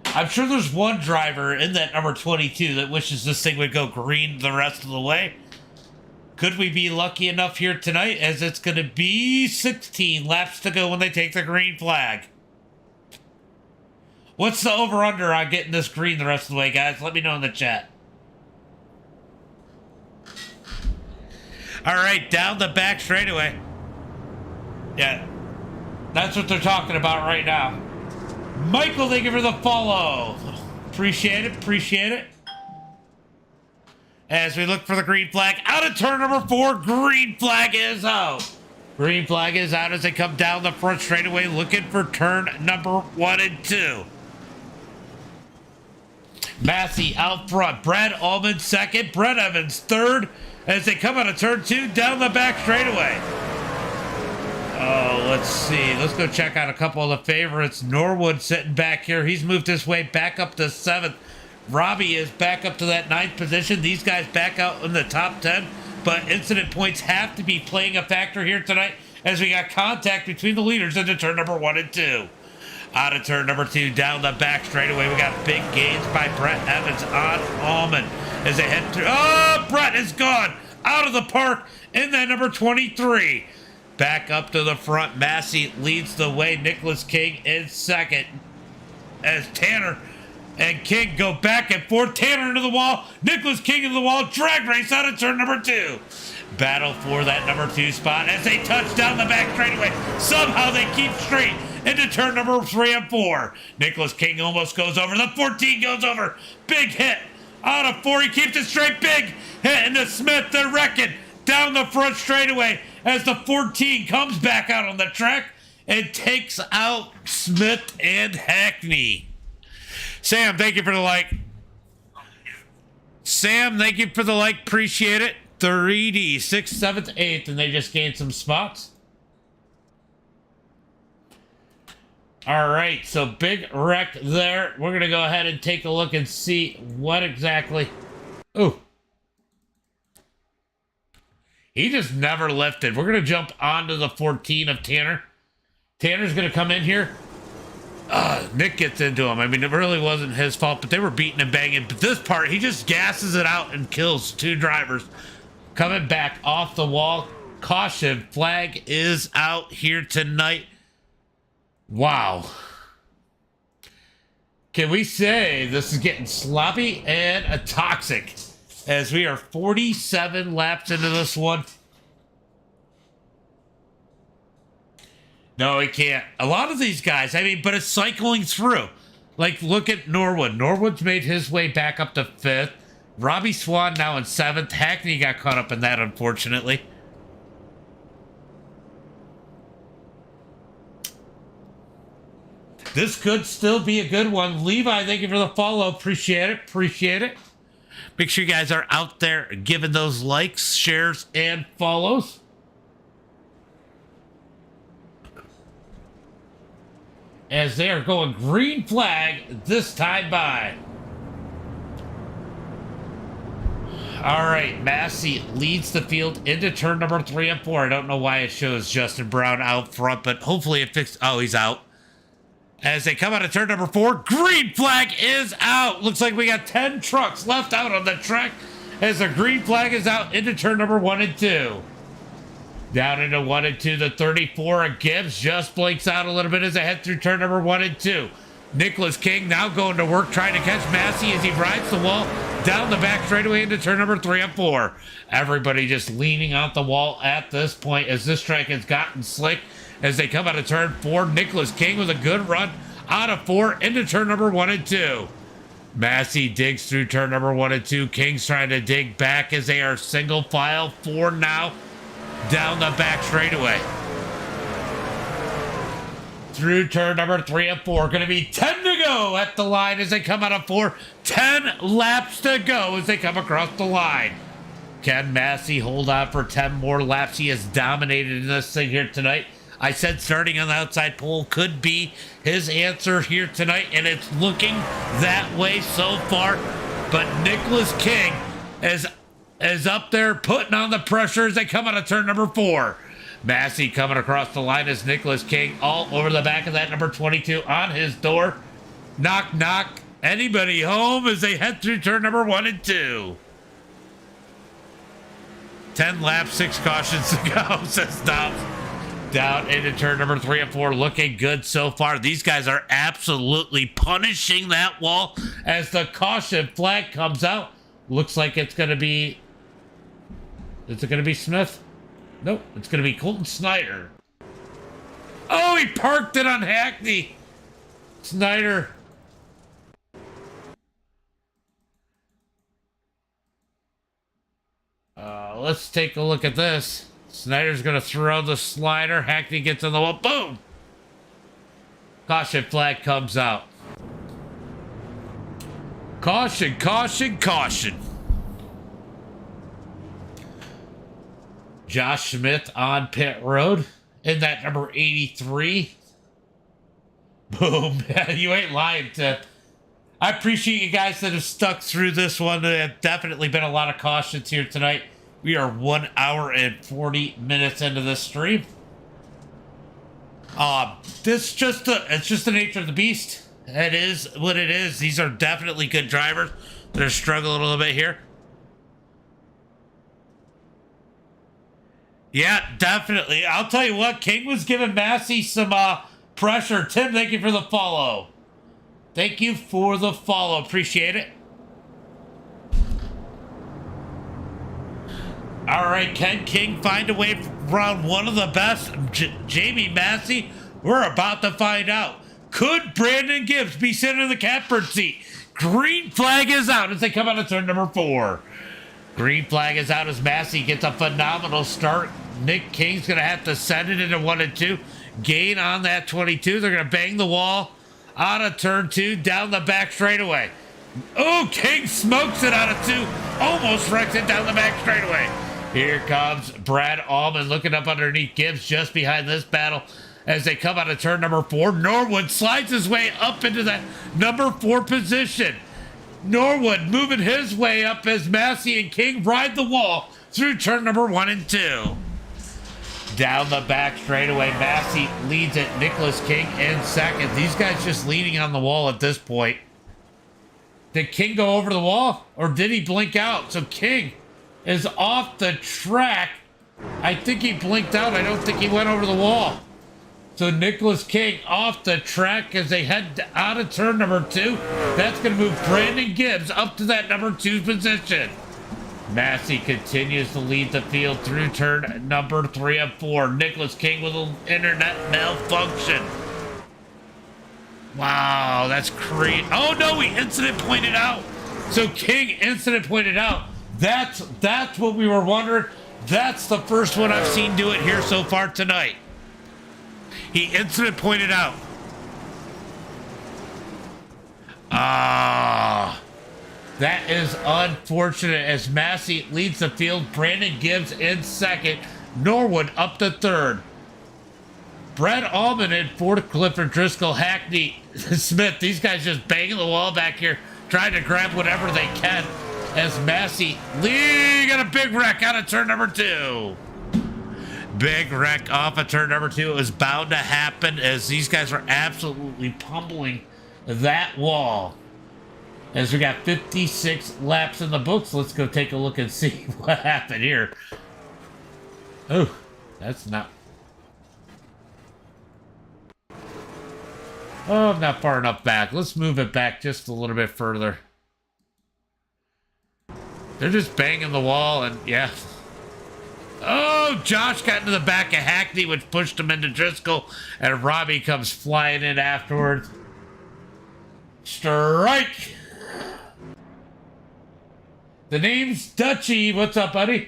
I'm sure there's one driver in that number 22 that wishes this thing would go green the rest of the way. Could we be lucky enough here tonight, as it's going to be 16 laps to go when they take the green flag? What's the over-under on getting this green the rest of the way, guys? Let me know in the chat. All right, down the back straightaway. Yeah, that's what they're talking about right now. Michael, thank you for the follow. Appreciate it, appreciate it. As we look for the green flag. Out of turn number 4, green flag is out. Green flag is out as they come down the front straightaway looking for turn number 1 and 2. Massey out front. Brad Allman second. Brett Evans third as they come out of turn 2 down the back straightaway. Oh, let's see. Let's go check out a couple of the favorites. Norwood sitting back here. He's moved his way back up to 7th. Robbie is back up to that 9th position. These guys back out in the top 10. But incident points have to be playing a factor here tonight, as we got contact between the leaders into turn number 1 and 2. Out of turn number 2, down the back straightaway. We got big gains by Brett Evans on Allman as they head through. Oh, Brett is gone out of the park in that number 23. Back up to the front. Massey leads the way. Nicholas King in second. As Tanner and King go back and forth. Tanner into the wall. Nicholas King into the wall. Drag race out of turn number 2. Battle for that number 2 spot as they touch down the back straightaway. Somehow they keep straight into turn number 3 and 4. Nicholas King almost goes over. The 14 goes over. Big hit out of 4. He keeps it straight. Big hit into Smith. They're wrecking down the front straightaway as the 14 comes back out on the track and takes out Smith and Hackney. Sam, thank you for the like. Sam, thank you for the like. Appreciate it. 3D, 6th, 7th, 8th, and they just gained some spots. All right, so big wreck there. We're going to go ahead and take a look and see what exactly... Ooh. He just never lifted. We're going to jump onto the 14 of Tanner. Tanner's going to come in here. Nick gets into him. I mean, it really wasn't his fault, but they were beating and banging. But this part, he just gasses it out and kills 2 drivers. Coming back off the wall. Caution flag is out here tonight. Wow. Can we say this is getting sloppy and toxic as we are 47 laps into this one? No, he can't. A lot of these guys, I mean, but it's cycling through. Like, look at Norwood. Norwood's made his way back up to 5th. Robbie Swan now in 7th. Hackney got caught up in that, unfortunately. This could still be a good one. Levi, thank you for the follow. Appreciate it. Appreciate it. Make sure you guys are out there giving those likes, shares, and follows. As they are going green flag this time by. All right, Massey leads the field into turn number 3 and 4. I don't know why it shows Justin Brown out front, but hopefully it fixed. Oh, he's out. As they come out of turn number 4, green flag is out. Looks like we got 10 trucks left out on the track as the green flag is out into turn number 1 and 2. Down into 1 and 2, the 34 of Gibbs just blinks out a little bit as they head through turn number 1 and 2. Nicholas King now going to work, trying to catch Massey as he rides the wall down the back straightaway into turn number 3 and 4. Everybody just leaning out the wall at this point as this track has gotten slick as they come out of turn 4. Nicholas King with a good run out of 4 into turn number 1 and 2. Massey digs through turn number 1 and 2. King's trying to dig back as they are single file 4 now down the back straightaway. Through turn number 3 and 4. Going to be 10 to go at the line as they come out of 4. 10 laps to go as they come across the line. Can Massey hold on for 10 more laps? He has dominated in this thing here tonight. I said starting on the outside pole could be his answer here tonight, and it's looking that way so far. But Nicholas King is up there putting on the pressure as they come out of turn number 4. Massey coming across the line as Nicholas King all over the back of that number 22 on his door. Knock, knock. Anybody home as they head through turn number 1 and 2. 10 laps, 6 cautions to go, says Dobbs. Down into turn number 3 and 4. Looking good so far. These guys are absolutely punishing that wall as the caution flag comes out. Looks like it's going to be... Is it going to be Smith? Nope, it's going to be Colton Snyder. Oh, he parked it on Hackney. Snyder. Let's take a look at this. Snyder's going to throw the slider. Hackney gets on the wall. Boom! Caution flag comes out. Caution, caution, caution. Josh Smith on pit road in that number 83. Boom. You ain't lying, Tip. I appreciate you guys that have stuck through this one. There have definitely been a lot of cautions here tonight. We are 1 hour and 40 minutes into this stream. It's just the nature of the beast. It is what it is. These are definitely good drivers that are struggling a little bit here. Yeah, definitely. I'll tell you what, King was giving Massey some pressure. Tim, thank you for the follow. Thank you for the follow. Appreciate it. All right, can King find a way around one of the best? Jamie Massey, we're about to find out. Could Brandon Gibbs be sitting in the catbird seat? Green flag is out as they come out of turn number 4. Green flag is out as Massey gets a phenomenal start. Nick King's going to have to send it into 1 and 2. Gain on that 22. They're going to bang the wall out of turn 2, down the back straightaway. Oh, King smokes it out of 2. Almost wrecks it down the back straightaway. Here comes Brad Allman looking up underneath Gibbs just behind this battle as they come out of turn number 4. Norwood slides his way up into that number 4 position. Norwood moving his way up as Massey and King ride the wall through turn number 1 and 2. Down the back straightaway, Massey leads it. Nicholas King in second. These guys just leaning on the wall at this point. Did King go over the wall or did he blink out? So King is off the track. I think he blinked out. I don't think he went over the wall. So Nicholas King off the track as they head out of turn number 2. That's going to move Brandon Gibbs up to that number 2 position. Massey continues to lead the field through turn number 3 and 4. Nicholas King with an internet malfunction. Wow, that's crazy. Oh no, he incident pointed out. So King incident pointed out. That's what we were wondering. That's the first one I've seen do it here so far tonight. He incident pointed out. That is unfortunate as Massey leads the field. Brandon Gibbs in second. Norwood up to third. Brad Allman in fourth. Clifford Driscoll, Hackney, Smith. These guys just banging the wall back here, trying to grab whatever they can. As Massey got a big wreck out of turn number 2. Big wreck off of turn number 2. It was bound to happen as these guys were absolutely pummeling that wall. As we got 56 laps in the books, let's go take a look and see what happened here. Oh, that's not... Oh, I'm not far enough back. Let's move it back just a little bit further. They're just banging the wall and, yeah. Oh, Josh got into the back of Hackney, which pushed him into Driscoll, and Robbie comes flying in afterwards. Strike! The name's Dutchie. What's up, buddy?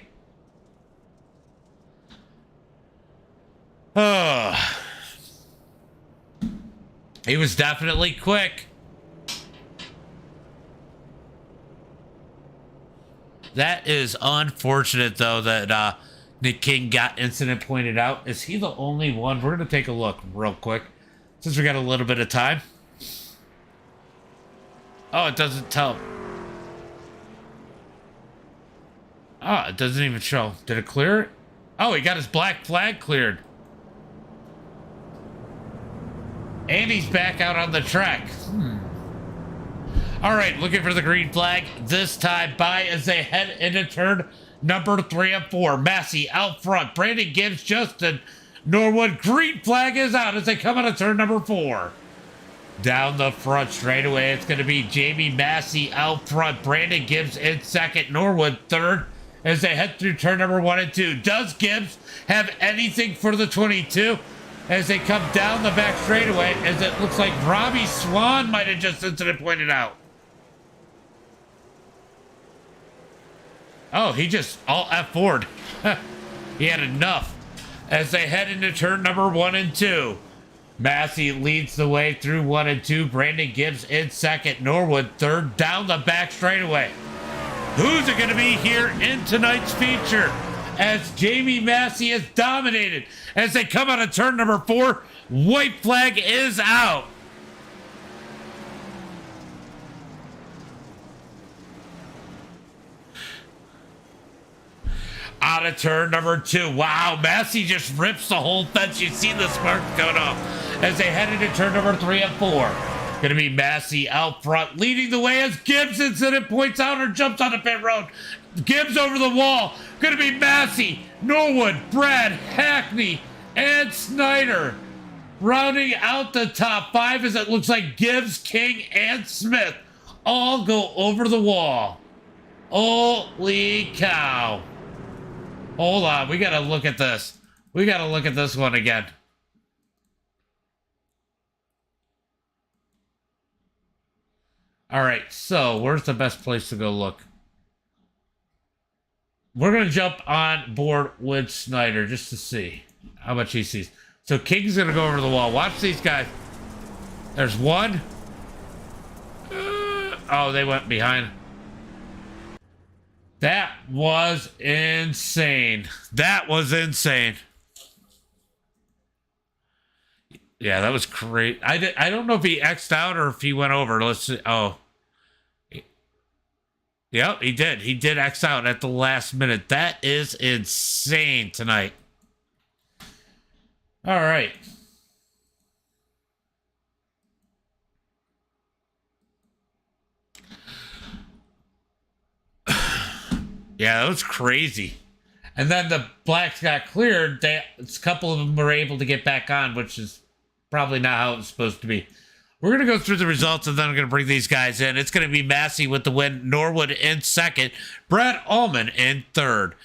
He was definitely quick. That is unfortunate, though, that Nick King got incident pointed out. Is he the only one? We're going to take a look real quick since we got a little bit of time. Oh, it doesn't tell. Oh, it doesn't even show. Did it clear it? Oh, he got his black flag cleared. And he's back out on the track. All right, looking for the green flag. This time by as they head into turn number 3 and 4. Massey out front. Brandon Gibbs, Justin Norwood. Green flag is out as they come out of turn number 4. Down the front straightaway, it's going to be Jamie Massey out front. Brandon Gibbs in second. Norwood third as they head through turn number 1 and 2. Does Gibbs have anything for the 22? As they come down the back straightaway, as it looks like Robbie Swan might have just incident pointed out. Oh, he just all F4'd. He had enough. As they head into turn number 1 and 2. Massey leads the way through 1 and 2. Brandon Gibbs in second. Norwood third. Down the back straightaway. Who's it going to be here in tonight's feature? As Jamie Massey is dominated. As they come out of turn number 4. White flag is out. Out of turn number 2. Wow, Massey just rips the whole fence. You see the sparks going off as they head into turn number 3 and 4. Going to be Massey out front, leading the way as Gibbs incident points out or jumps on the pit road. Gibbs over the wall. Going to be Massey, Norwood, Brad, Hackney, and Snyder. Rounding out the top 5 as it looks like Gibbs, King, and Smith all go over the wall. Holy cow. Hold on, we gotta look at this. We gotta look at this one again. All right, so where's the best place to go look? We're going to jump on board with Snyder just to see how much he sees. So King's going to go over the wall. Watch these guys. There's one. Oh, they went behind. That was insane. That was insane. Yeah, that was great. I don't know if he X'd out or if he went over. Let's see. Oh. Yep, he did. He did X out at the last minute. That is insane tonight. All right. Yeah, that was crazy. And then the blacks got cleared. A couple of them were able to get back on, which is probably not how it's supposed to be. We're going to go through the results, and then I'm going to bring these guys in. It's going to be Massey with the win, Norwood in second, Brad Allman in third.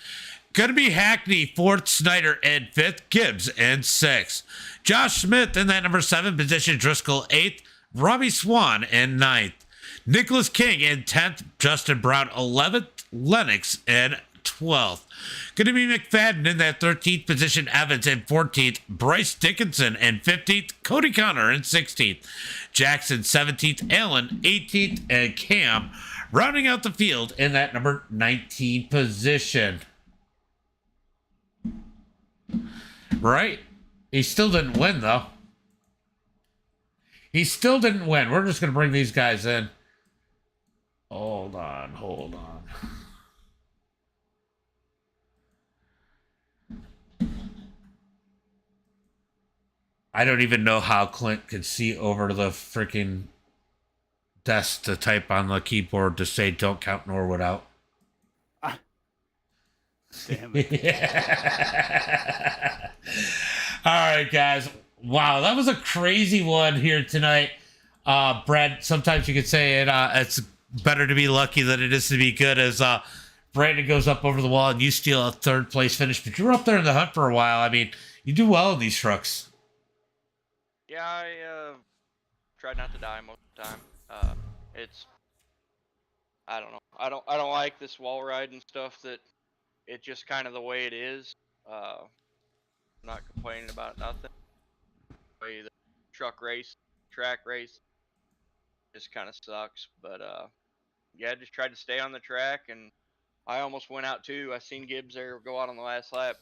Going to be Hackney fourth, Snyder in fifth, Gibbs in sixth. Josh Smith in that number 7 position, Driscoll 8th, Robbie Swan in 9th. Nicholas King in 10th, Justin Brown 11th, Lennox in 12th. Going to be McFadden in that 13th position, Evans in 14th, Bryce Dickinson in 15th, Cody Connor in 16th, Jackson 17th, Allen 18th, and Cam rounding out the field in that number 19 position. Right? He still didn't win, though. He still didn't win. We're just going to bring these guys in. Hold on, hold on. I don't even know how Clint could see over the freaking desk to type on the keyboard to say don't count Norwood out. Damn it. Yeah. All right, guys. Wow, that was a crazy one here tonight. Brad, sometimes you could say it's better to be lucky than it is to be good, as Brandon goes up over the wall and you steal a third place finish. But you were up there in the hunt for a while. I mean, you do well in these trucks. Yeah, I tried not to die most of the time. It's, I don't know. I don't like this wall ride and stuff. That it's just kind of the way it is. I'm not complaining about nothing. The way the truck race, track race, just kind of sucks. But yeah, I just tried to stay on the track, and I almost went out too. I seen Gibbs there go out on the last lap.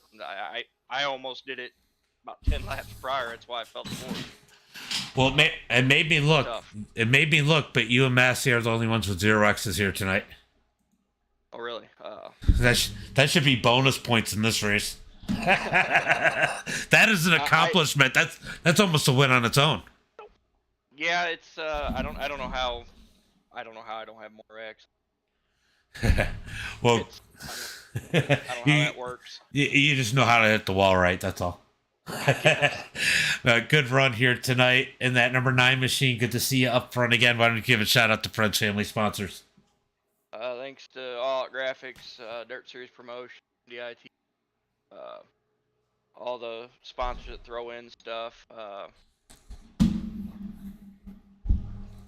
I almost did it about 10 laps prior. That's why I felt the force. Well, it made me look. Tough. It made me look, but you and Massey are the only ones with 0 X's here tonight. Oh, really? That should be bonus points in this race. That is an accomplishment. That's almost a win on its own. Yeah, it's I don't know how I don't have more X. Well, I don't know how that works. You just know how to hit the wall right. That's all. Good run here tonight in that number 9 machine. Good to see you up front again. Why don't you give a shout out to Friends Family sponsors? Thanks to All Out Graphics, Dirt Series Promotion, DIT, all the sponsors that throw in stuff.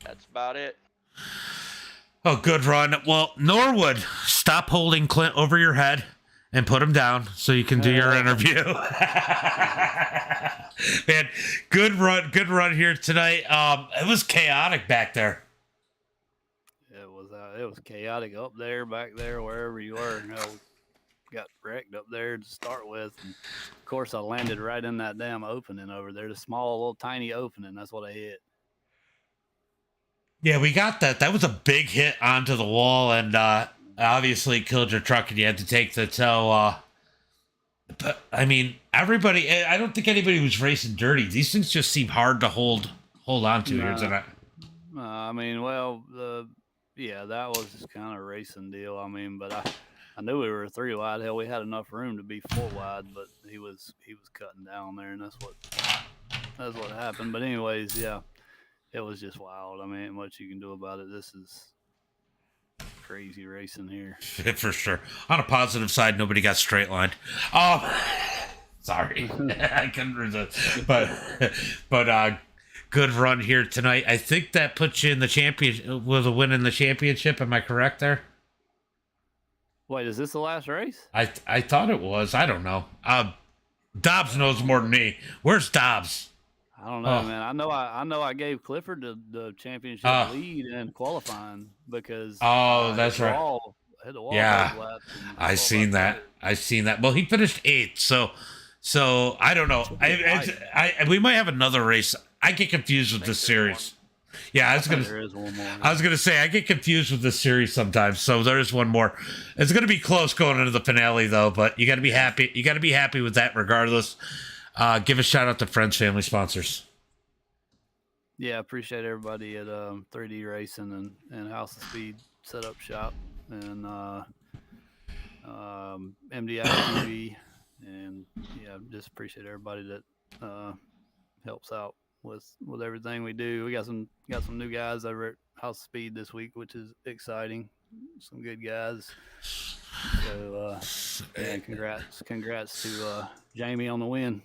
That's about it. Oh, good run. Well, Norwood, stop holding Clint over your head and put him down so you can do your interview. Man, good run here tonight. It was chaotic back there. It was chaotic up there, back there, wherever you were. You know, got wrecked up there to start with. And of course, I landed right in that damn opening over there, the small, little, tiny opening. That's what I hit. Yeah, we got that. That was a big hit onto the wall, and obviously killed your truck, and you had to take the tow. But I mean, everybody. I don't think anybody was racing dirty. These things just seem hard to hold on to here tonight. I mean, well, yeah, that was just kind of a racing deal. I mean, but I knew we were 3 wide. Hell, we had enough room to be 4 wide, but he was cutting down there, and that's what that's what happened. But anyways, yeah, it was just wild. I mean, ain't much you can do about it. This is crazy racing here. For sure. On a positive side, nobody got straight lined. Oh, sorry, I couldn't resist. But good run here tonight. I think that puts you in the champion with a win in the championship. Am I correct there? Wait, is this the last race? I thought it was. I don't know. Dobbs knows more than me. Where's Dobbs? I don't know, man. I know. I gave Clifford the championship lead in qualifying because. That's right. Hit the wall. Yeah, I seen that. I seen that. Well, he finished 8th, so I don't know. We might have another race. I get confused with this series. Yeah, there is one more. I was gonna say I get confused with this series sometimes. So there is one more. It's gonna be close going into the finale though, but you gotta be happy. You gotta be happy with that regardless. Give a shout out to friends, family, sponsors. Yeah, appreciate everybody at 3D Racing and House of Speed Setup Shop and MDI TV, and yeah, just appreciate everybody that helps out with everything we do. We got some new guys over at House of Speed this week, which is exciting. Some good guys. So yeah, congrats to Jamie on the win.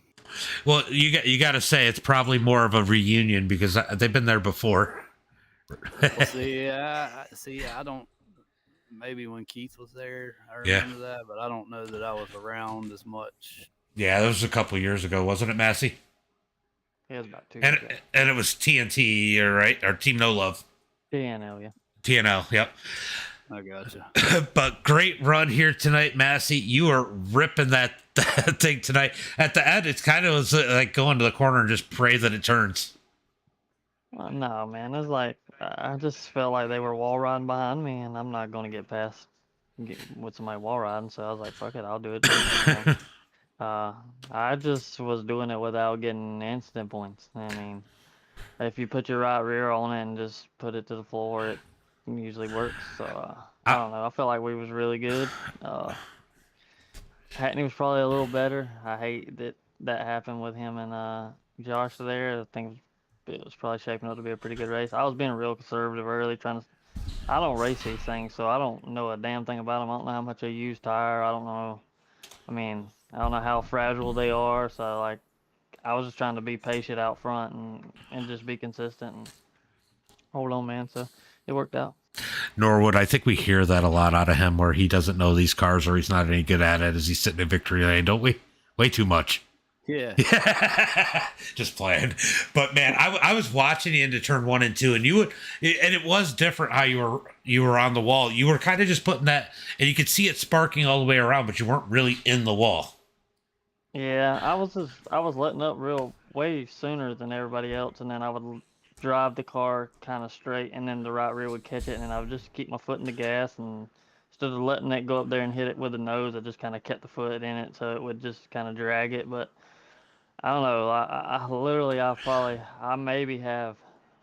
Well, you got to say it's probably more of a reunion because they've been there before. Well, see, I don't. Maybe when Keith was there, I remember that, but I don't know that I was around as much. Yeah, that was a couple years ago, wasn't it, Massey? It was about 2 And years ago. and it was TNT, right? Or Team No Love. TNL, yeah. TNL, yep. I gotcha. But great run here tonight, Massey. You are ripping that thing tonight. At the end, it's kind of like going to the corner and just pray that it turns. No, man. It's like I just felt like they were wall riding behind me, and I'm not going to get past with somebody wall riding. So I was like, fuck it, I'll do it. I just was doing it without getting instant points. I mean, if you put your right rear on it and just put it to the floor, it usually works. So I don't know. I felt like we was really good. Hackney was probably a little better. I hate that happened with him and Josh there. I think it was probably shaping up to be a pretty good race. I was being real conservative early, trying to. I don't race these things, so I don't know a damn thing about them. I don't know how much they use tire. I don't know. I mean, I don't know how fragile they are. So like, I was just trying to be patient out front and just be consistent and hold on, man. So it worked out. Norwood, I think we hear that a lot out of him where he doesn't know these cars or he's not any good at it as he's sitting in victory lane, don't we? Way too much. Yeah. Just playing. But man, I was watching you into turn 1 and 2 and it was different how you were on the wall. You were kind of just putting that and you could see it sparking all the way around, but you weren't really in the wall. Yeah, I was letting up way sooner than everybody else, and then I would drive the car kind of straight, and then the right rear would catch it, and I would just keep my foot in the gas, and instead of letting it go up there and hit it with the nose, I just kind of kept the foot in it, so it would just kind of drag it. But I don't know. I maybe have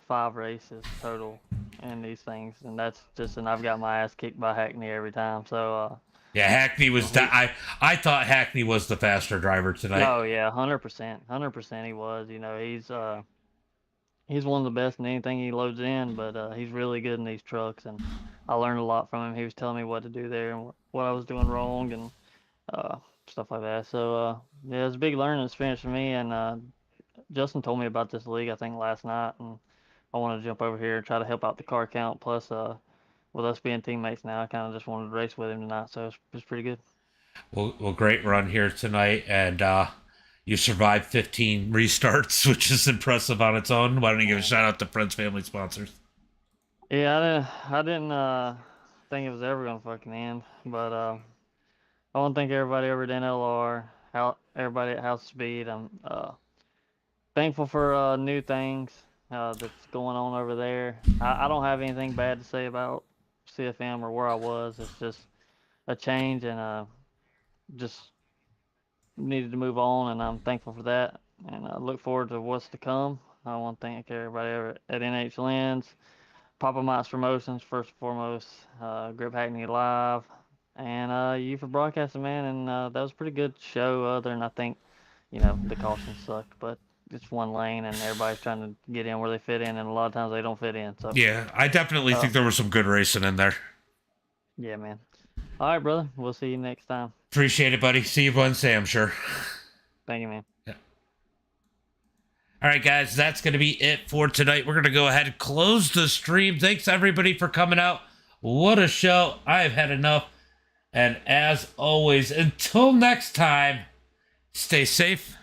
5 races total in these things, and and I've got my ass kicked by Hackney every time. So. Yeah, Hackney was. I thought Hackney was the faster driver tonight. Oh yeah, 100%. He was. You know, he's one of the best in anything he loads in, but he's really good in these trucks, and I learned a lot from him. He was telling me what to do there and what I was doing wrong and stuff like that. So yeah, it was a big learning experience for me. And Justin told me about this league I think last night, and I wanted to jump over here and try to help out the car count. Plus, with us being teammates now, I kind of just wanted to race with him tonight, so it's pretty good. Well, great run here tonight, and you survived 15 restarts, which is impressive on its own. Why don't you give a shout out to friends, family, sponsors? Yeah, I didn't think it was ever gonna fucking end, but I want to thank everybody over at NLR, everybody at House of Speed. I'm thankful for new things that's going on over there. I don't have anything bad to say about CFM or where I was. It's just a change, and just needed to move on, and I'm thankful for that. And I look forward to what's to come. I want to thank everybody over at NH Lens, Papa Mike's Promotions, first and foremost, Grip Hackney Live, and you for broadcasting, man. And that was a pretty good show, other than I think, the caution sucked. But it's one lane and everybody's trying to get in where they fit in, and a lot of times they don't fit in. So Yeah, I definitely think there was some good racing in there. yeah, man. All right, brother. We'll see you next time. Appreciate it, buddy. See you Wednesday, I'm sure. Thank you, man. All right, guys, that's going to be it for tonight. We're going to go ahead and close the stream. Thanks, everybody, for coming out. What a show. I've had enough. And as always, until next time, stay safe